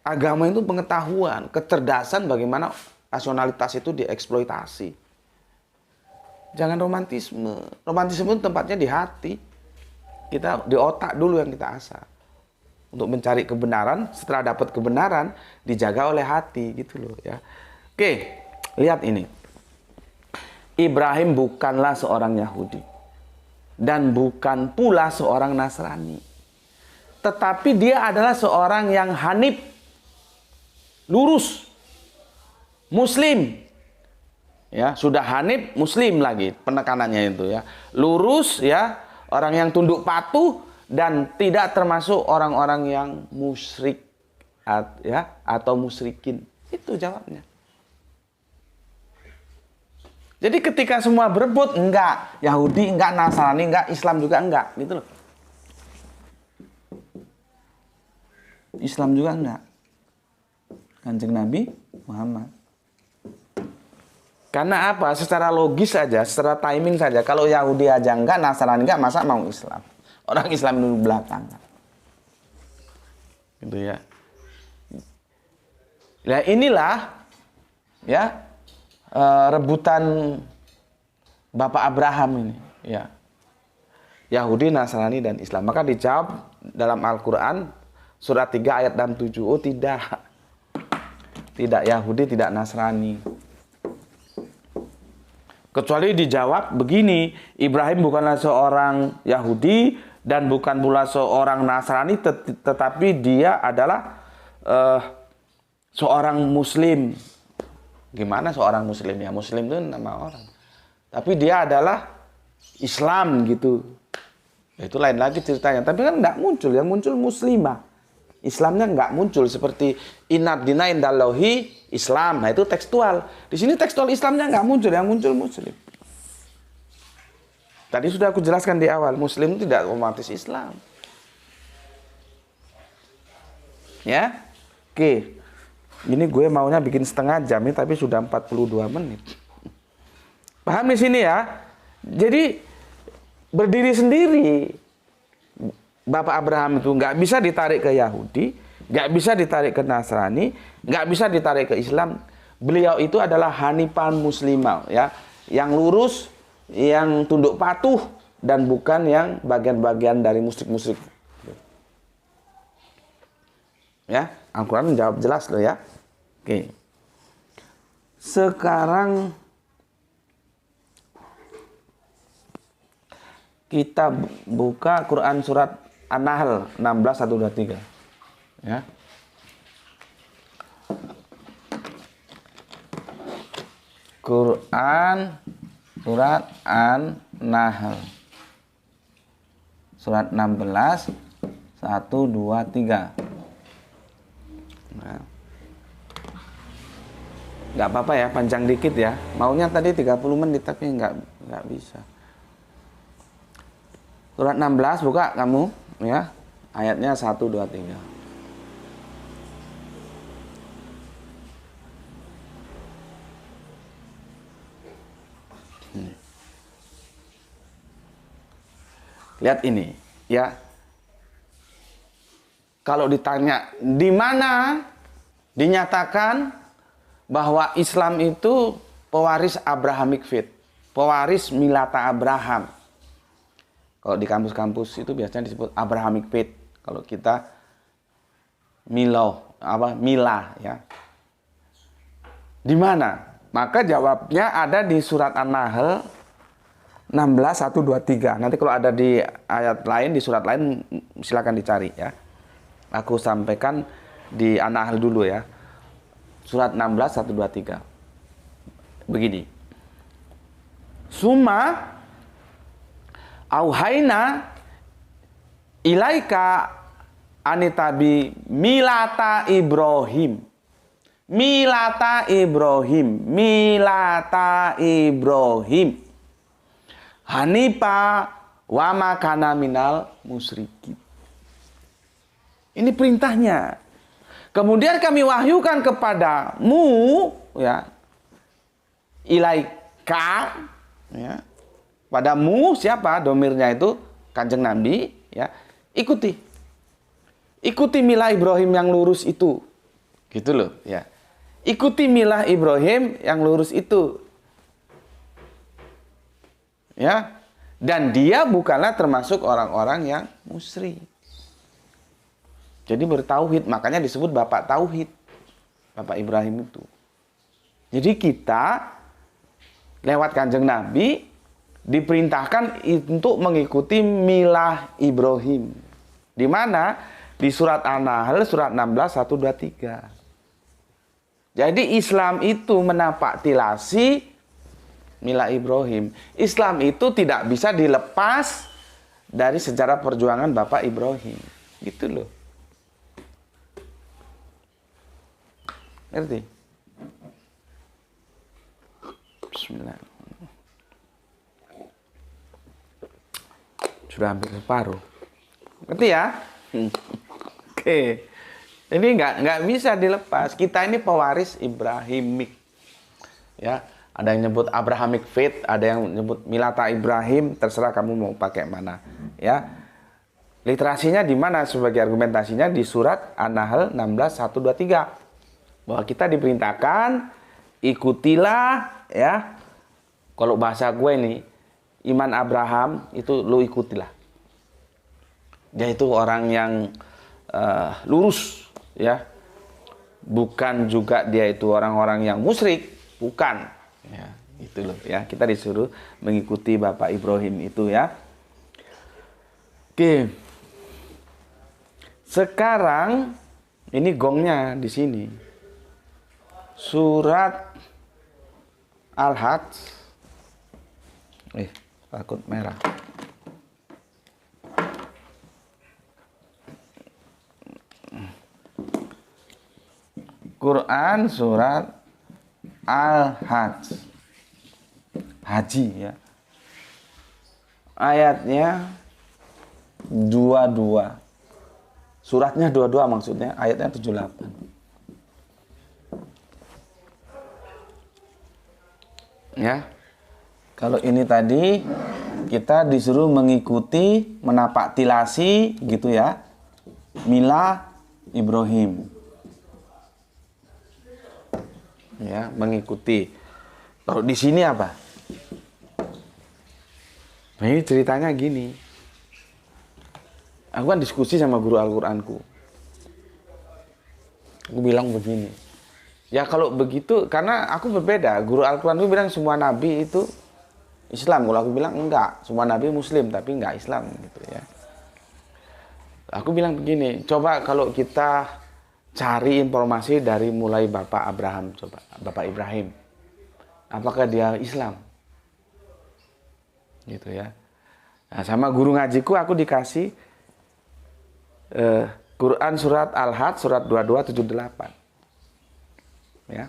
Speaker 1: Agama itu pengetahuan, kecerdasan bagaimana rasionalitas itu dieksploitasi. Jangan romantisme. Romantisme itu tempatnya di hati. Kita di otak dulu yang kita asah. Untuk mencari kebenaran, setelah dapat kebenaran dijaga oleh hati gitu loh ya. Oke, lihat ini. Ibrahim bukanlah seorang Yahudi dan bukan pula seorang Nasrani. Tetapi dia adalah seorang yang hanif, lurus, Muslim. Ya, sudah hanif, Muslim lagi penekanannya itu ya. Lurus ya, orang yang tunduk patuh dan tidak termasuk orang-orang yang musyrik atau musyrikin. Itu jawabnya. Jadi ketika semua berebut, enggak Yahudi, enggak Nasrani, enggak Islam juga enggak, gitu loh. Islam juga enggak. Kanjeng Nabi Muhammad. Karena apa? Secara logis saja, secara timing saja. Kalau Yahudi aja enggak, Nasrani enggak, masa mau Islam? Orang Islam dulu belakangan. Gitu ya. Nah inilah ya rebutan Bapak Abraham ini ya. Yahudi, Nasrani, dan Islam. Maka dijawab dalam Al-Quran surat 3 ayat 67. Oh tidak. Tidak Yahudi, tidak Nasrani. Kecuali dijawab begini, Ibrahim bukanlah seorang Yahudi dan bukan pula seorang Nasrani, tetapi dia adalah seorang muslim. Gimana seorang muslim ya? Muslim itu nama orang. Tapi dia adalah Islam gitu. Itu lain lagi ceritanya. Tapi kan enggak muncul. Yang muncul muslimah. Islamnya enggak muncul seperti inad dina indallahi Islam. Nah itu tekstual. Di sini tekstual Islamnya enggak muncul. Yang muncul muslim. Tadi sudah aku jelaskan di awal. Muslim tidak otomatis Islam. Ya. Oke. Ini gue maunya bikin setengah jam ini, tapi sudah 42 menit. Paham di sini ya? Jadi berdiri sendiri. Bapak Abraham itu nggak bisa ditarik ke Yahudi, nggak bisa ditarik ke Nasrani, nggak bisa ditarik ke Islam. Beliau itu adalah Hanifan Muslimah, ya, yang lurus, yang tunduk patuh, dan bukan yang bagian-bagian dari musyrik-musyrik. Ya, Al-Quran menjawab jelas loh ya. Oke. Sekarang kita buka Quran surat An-Nahl 16 1 2 3. Ya. Quran surat An-Nahl. Surat 16 1 2 3. Nah. Nggak apa-apa ya, panjang dikit ya. Maunya tadi 30 menit tapi nggak bisa. Surat 16 buka kamu ya. Ayatnya 1 2 3. Lihat ini ya. Kalau ditanya di mana dinyatakan bahwa Islam itu pewaris Abrahamic faith, pewaris Milata Abraham. Kalau di kampus-kampus itu biasanya disebut Abrahamic faith. Kalau kita Mila ya. Di mana? Maka jawabnya ada di surat An-Nahl 16 1 2 3. Nanti kalau ada di ayat lain, di surat lain silakan dicari ya. Aku sampaikan di An-Nahl dulu ya. Surat 16 1 2 3. Begini. Summa auhaina ilaika anitabi milata Ibrahim. Milata Ibrahim. Milata Ibrahim. Hanifa wa ma kana minal musyrikin. Ini perintahnya. Kemudian kami wahyukan kepadamu ya. Ilaika ya. Padamu siapa? Domirnya itu Kanjeng Nabi ya. Ikuti. Ikuti milah Ibrahim yang lurus itu. Gitu loh ya. Ikuti milah Ibrahim yang lurus itu. Ya. Dan dia bukanlah termasuk orang-orang yang musyrik. Jadi bertauhid, makanya disebut Bapak Tauhid. Bapak Ibrahim itu. Jadi kita lewat Kanjeng Nabi diperintahkan untuk mengikuti milah Ibrahim. Di mana? Di surat An-Nahl surat 16 1 2 3. Jadi Islam itu menapak tilasi milah Ibrahim. Islam itu tidak bisa dilepas dari sejarah perjuangan Bapak Ibrahim. Gitu loh. Ngerti? Bismillah. Sudah hampir separuh. Ngerti ya? Oke. Ini nggak bisa dilepas. Kita ini pewaris Ibrahimik. Ya, ada yang nyebut Abrahamic faith, ada yang nyebut Milata Ibrahim, terserah kamu mau pakai mana. Ya. Literasinya di mana sebagai argumentasinya di surat An-Nahl 16 1 2 3. Bahwa kita diperintahkan ikutilah ya. Kalau bahasa gue nih, iman Abraham itu lu ikutilah. Dia itu orang yang lurus ya. Bukan juga dia itu orang-orang yang musyrik, bukan. Ya, itu loh ya. Kita disuruh mengikuti Bapak Ibrahim itu ya. Oke. Sekarang ini gongnya di sini. surat Al-Hajj. Takut merah. Quran surat Al-Hajj. Haji ya. Ayatnya 22. Suratnya 22 maksudnya, ayatnya 78. Ya. Kalau ini tadi kita disuruh mengikuti, menapak tilasi gitu ya. Mila Ibrahim. Ya, mengikuti. Kalau di sini apa? Nah, ini ceritanya gini. Aku kan diskusi sama guru Al-Qur'anku. Aku bilang begini. Ya kalau begitu, karena aku berbeda. Guru Al-Qur'anku bilang semua nabi itu Islam. Kalau aku bilang enggak, semua nabi Muslim tapi enggak Islam gitu ya. Aku bilang begini, coba kalau kita cari informasi dari mulai Bapak Abraham, coba Bapak Ibrahim, apakah dia Islam? Gitu ya. Nah, sama guru ngajiku aku dikasih Quran surat Al-Hajj surat 2278. Ya.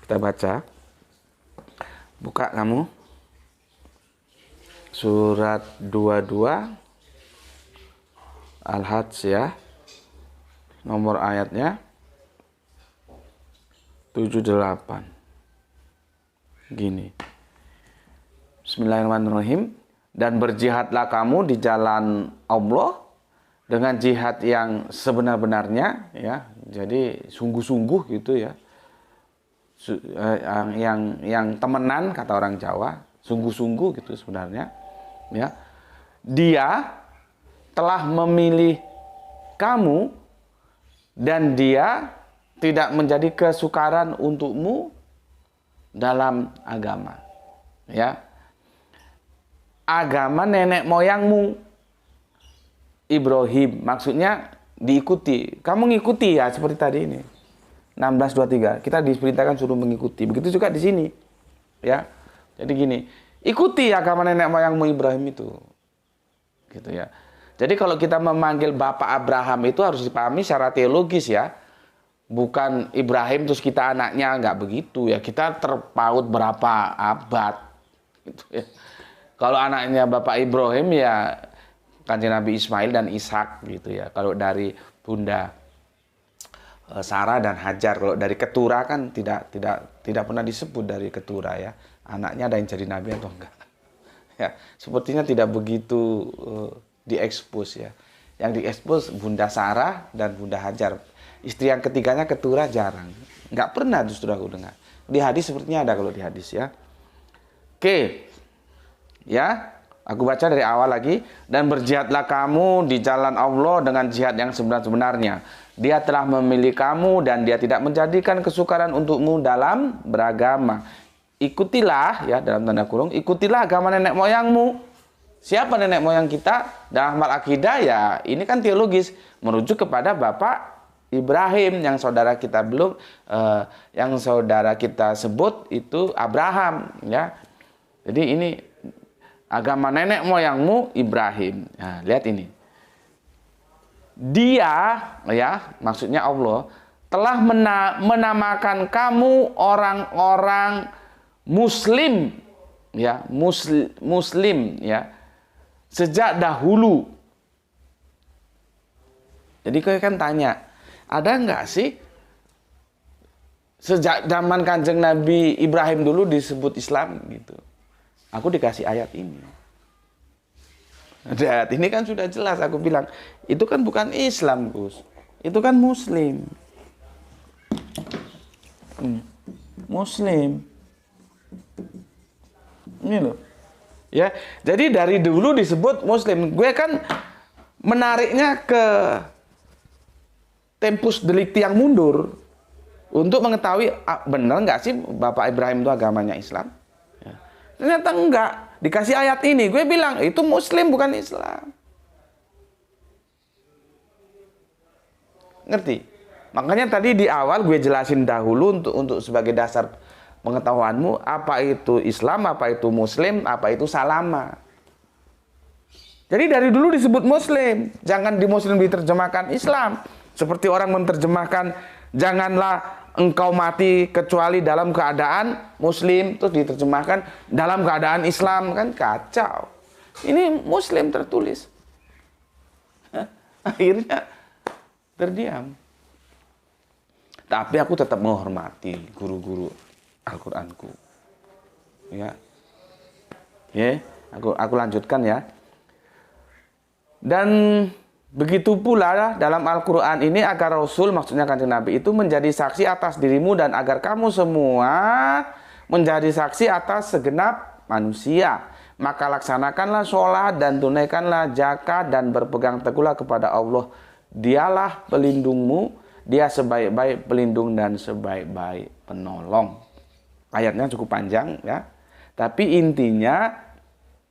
Speaker 1: Kita baca. Buka kamu. Surat 22 Al-Hajj ya. Nomor ayatnya 78. Gini. Bismillahirrahmanirrahim. Dan berjihadlah kamu di jalan Allah dengan jihad yang sebenar-benarnya ya. Jadi sungguh-sungguh gitu ya. Yang temenan kata orang Jawa, sungguh-sungguh gitu sebenarnya ya. Dia telah memilih kamu dan dia tidak menjadi kesukaran untukmu dalam agama ya. Agama nenek moyangmu Ibrahim, maksudnya diikuti. Kamu ngikuti ya seperti tadi ini. 16:23. Kita diperintahkan suruh mengikuti. Begitu juga di sini. Ya. Jadi gini, ikuti agama nenek moyangmu Ibrahim itu. Gitu ya. Jadi kalau kita memanggil Bapak Abraham itu harus dipahami secara teologis ya. Bukan Ibrahim terus kita anaknya, enggak begitu ya. Kita terpaut berapa abad gitu ya. Kalau anaknya Bapak Ibrahim ya Kanjeng Nabi Ismail dan Ishak gitu ya. Kalau dari Bunda Sarah dan Hajar, kalau dari ketura kan tidak pernah disebut dari ketura ya. Anaknya ada yang jadi nabi atau enggak. Ya, sepertinya tidak begitu diekspos ya. Yang diekspos Bunda Sarah dan Bunda Hajar. Istri yang ketiganya ketura jarang. Enggak pernah justru aku dengar. Di hadis sepertinya ada kalau di hadis ya. Oke. Ya, aku baca dari awal lagi. Dan berjihadlah kamu di jalan Allah dengan jihad yang sebenar-benarnya. Dia telah memilih kamu dan dia tidak menjadikan kesukaran untukmu dalam beragama. Ikutilah, ya dalam tanda kurung, ikutilah agama nenek moyangmu. Siapa nenek moyang kita? Dalam hal akidah ya, ini kan teologis. Merujuk kepada Bapak Ibrahim yang saudara kita yang saudara kita sebut itu Abraham. Ya, jadi ini agama nenek moyangmu Ibrahim. Nah, lihat ini. Dia, ya, maksudnya Allah, telah menamakan kamu orang-orang Muslim, ya, Muslim, ya, sejak dahulu. Jadi kau kan tanya, ada nggak sih sejak zaman Kanjeng Nabi Ibrahim dulu disebut Islam gitu? Aku dikasih ayat ini. Ayat ini kan sudah jelas aku bilang, itu kan bukan Islam, Gus. Itu kan Muslim. Muslim. Ini loh. Ya, jadi dari dulu disebut Muslim. Gue kan menariknya ke tempus delicti yang mundur untuk mengetahui benar nggak sih Bapak Ibrahim itu agamanya Islam. Ya. Ternyata enggak. Dikasih ayat ini, gue bilang itu Muslim bukan Islam. Ngerti? Makanya tadi di awal gue jelasin dahulu untuk sebagai dasar pengetahuanmu, apa itu Islam, apa itu Muslim, apa itu salama. Jadi dari dulu disebut Muslim, jangan di Muslim diterjemahkan Islam. Seperti orang menerjemahkan janganlah engkau mati kecuali dalam keadaan Muslim, terus diterjemahkan dalam keadaan Islam, kan kacau. Ini Muslim tertulis. Akhirnya terdiam. Tapi aku tetap menghormati guru-guru Al-Qur'anku. Ya. Ya, aku lanjutkan ya. Dan begitu pula dalam Al-Qur'an ini agar Rasul, maksudnya Kanjeng Nabi itu menjadi saksi atas dirimu dan agar kamu semua menjadi saksi atas segenap manusia. Maka laksanakanlah sholat dan tunaikanlah zakat dan berpegang teguhlah kepada Allah. Dialah pelindungmu. Dia sebaik-baik pelindung dan sebaik-baik penolong. Ayatnya cukup panjang ya. Tapi intinya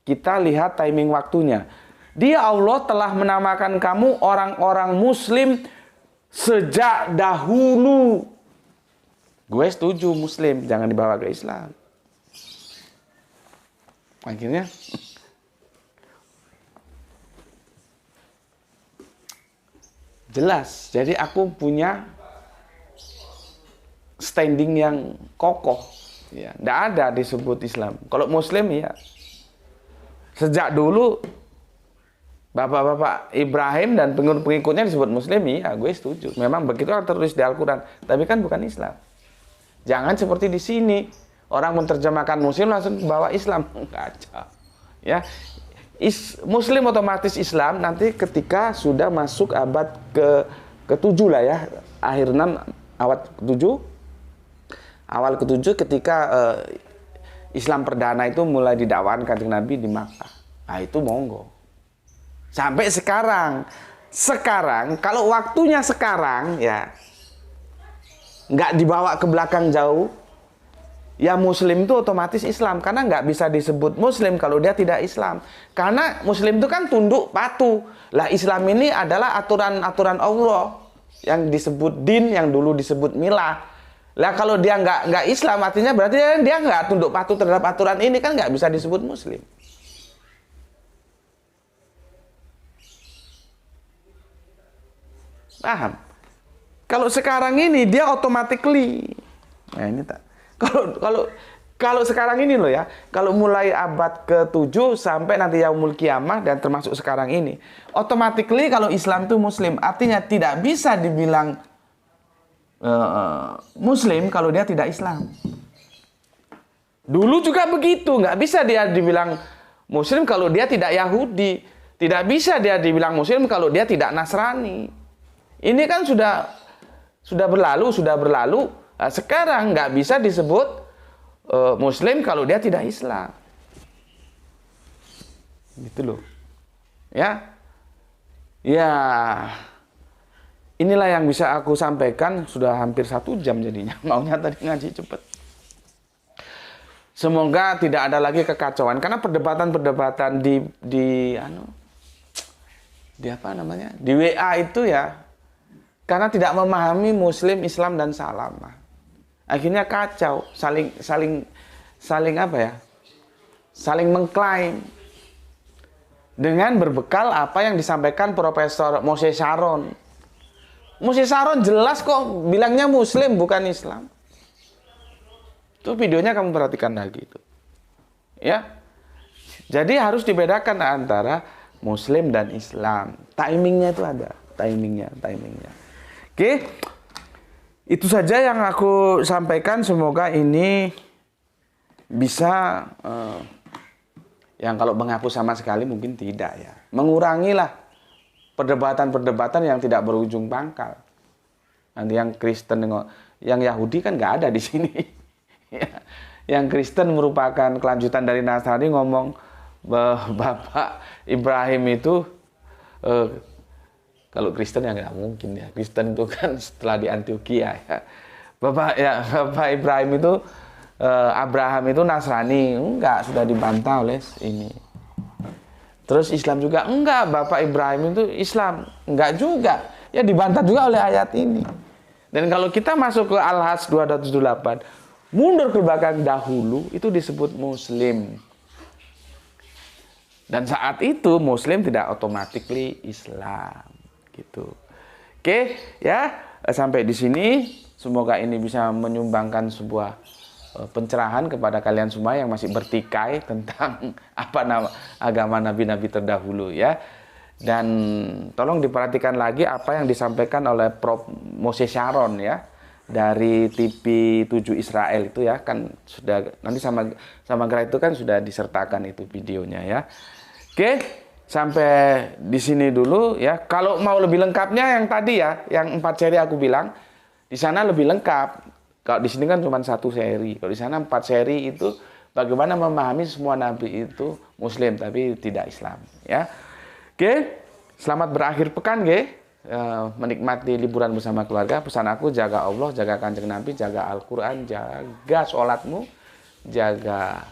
Speaker 1: kita lihat timing waktunya. Dia Allah telah menamakan kamu orang-orang Muslim sejak dahulu. Gue setuju Muslim, jangan dibawa ke Islam. Akhirnya jelas. Jadi aku punya standing yang kokoh. Ya, tidak ada disebut Islam. Kalau Muslim ya, sejak dulu bapak-bapak Ibrahim dan pengikut-pengikutnya disebut Muslim, ya gue setuju. Memang begitu tertulis di Al-Quran. Tapi kan bukan Islam. Jangan seperti di sini. Orang menerjemahkan Muslim langsung bawa Islam. Kacau. Ya, Muslim otomatis Islam nanti ketika sudah masuk abad ke-7 lah ya, akhir 6 abad ke-7, awal ke-7 ketika Islam perdana itu mulai didakwakan Kanjeng Nabi di Makkah. Nah itu monggo. Sampai sekarang kalau waktunya sekarang ya nggak dibawa ke belakang jauh, ya Muslim itu otomatis Islam, karena nggak bisa disebut Muslim kalau dia tidak Islam. Karena Muslim itu kan tunduk patuh. Lah Islam ini adalah aturan-aturan Allah yang disebut din, yang dulu disebut milah. Lah kalau dia nggak Islam, artinya berarti dia nggak tunduk patuh terhadap aturan ini, kan nggak bisa disebut Muslim. Paham? Kalau sekarang ini dia automatically, nah ini tak. Kalau sekarang ini loh ya, kalau mulai abad ke-7 sampai nanti yaumul kiamah dan termasuk sekarang ini, automatically kalau Islam itu Muslim, artinya tidak bisa dibilang Muslim kalau dia tidak Islam. Dulu juga begitu, nggak bisa dia dibilang Muslim kalau dia tidak Yahudi, tidak bisa dia dibilang Muslim kalau dia tidak Nasrani. Ini kan sudah berlalu. Nah, sekarang nggak bisa disebut Muslim kalau dia tidak Islam. Gitu loh. Ya. Inilah yang bisa aku sampaikan, sudah hampir 1 jam jadinya. Maunya tadi ngaji cepet. Semoga tidak ada lagi kekacauan, karena perdebatan-perdebatan di apa namanya? Di WA itu ya, karena tidak memahami Muslim, Islam dan Salamah. Akhirnya kacau, saling apa ya? Saling mengklaim dengan berbekal apa yang disampaikan Profesor Moses Sharon. Moses Sharon jelas kok bilangnya Muslim bukan Islam. Itu videonya kamu perhatikan lagi itu. Ya. Jadi harus dibedakan antara Muslim dan Islam. Timingnya itu ada, timingnya. Oke. Itu saja yang aku sampaikan, semoga ini bisa yang kalau menghapus sama sekali mungkin tidak ya. Mengurangilah perdebatan-perdebatan yang tidak berujung pangkal. Nanti yang Kristen, yang Yahudi kan nggak ada di sini. Yang Kristen merupakan kelanjutan dari Nasrani ngomong Bapak Ibrahim itu kalau Kristen ya nggak mungkin ya. Kristen itu kan setelah di Antioquia ya. Bapak Ibrahim itu Abraham itu Nasrani, enggak, sudah dibantah oleh ini. Terus Islam juga enggak, Bapak Ibrahim itu Islam, enggak juga. Ya dibantah juga oleh ayat ini. Dan kalau kita masuk ke Al-Hajj 208, mundur ke belakang dahulu, itu disebut Muslim. Dan saat itu Muslim tidak automatically Islam, gitu. Oke, ya, sampai di sini. Semoga ini bisa menyumbangkan sebuah pencerahan kepada kalian semua yang masih bertikai tentang apa nama agama nabi-nabi terdahulu, ya. Dan tolong diperhatikan lagi apa yang disampaikan oleh Prof. Moses Sharon, ya, dari TV 7 Israel itu, ya, kan sudah nanti sama Gra itu kan sudah disertakan itu videonya, ya. Oke, sampai di sini dulu, ya. Kalau mau lebih lengkapnya yang tadi, ya, yang 4 seri aku bilang, di sana lebih lengkap. Kalau di sini kan cuma 1 seri. Kalau di sana 4 seri itu bagaimana memahami semua nabi itu Muslim tapi tidak Islam, ya. Oke, selamat berakhir pekan, menikmati liburan bersama keluarga. Pesan aku, jaga Allah, jaga Kanjeng Nabi, jaga Al-Quran, jaga sholatmu, jaga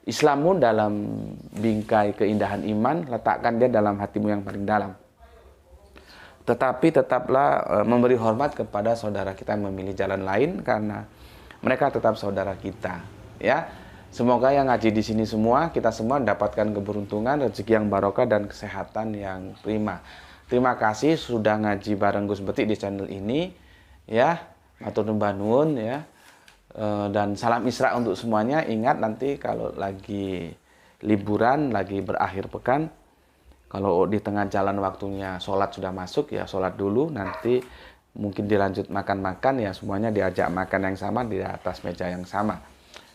Speaker 1: Islammu dalam bingkai keindahan iman, letakkan dia dalam hatimu yang paling dalam. Tetapi tetaplah memberi hormat kepada saudara kita yang memilih jalan lain, karena mereka tetap saudara kita, ya. Semoga yang ngaji di sini semua, kita semua mendapatkan keberuntungan, rezeki yang barokah dan kesehatan yang prima. Terima kasih sudah ngaji bareng Gus Betik di channel ini, ya. Matur nuwun nuwun, ya. Dan salam Isra untuk semuanya. Ingat nanti kalau lagi liburan, lagi berakhir pekan, kalau di tengah jalan waktunya sholat sudah masuk, ya sholat dulu, nanti mungkin dilanjut makan-makan, ya semuanya diajak makan yang sama di atas meja yang sama.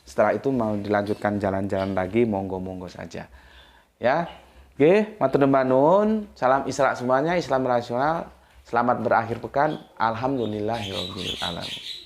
Speaker 1: Setelah itu mau dilanjutkan jalan-jalan lagi, monggo-monggo saja. Ya, oke, matur nuwun, salam Isra semuanya, Islam rasional, selamat berakhir pekan, alhamdulillahirabbil alamin.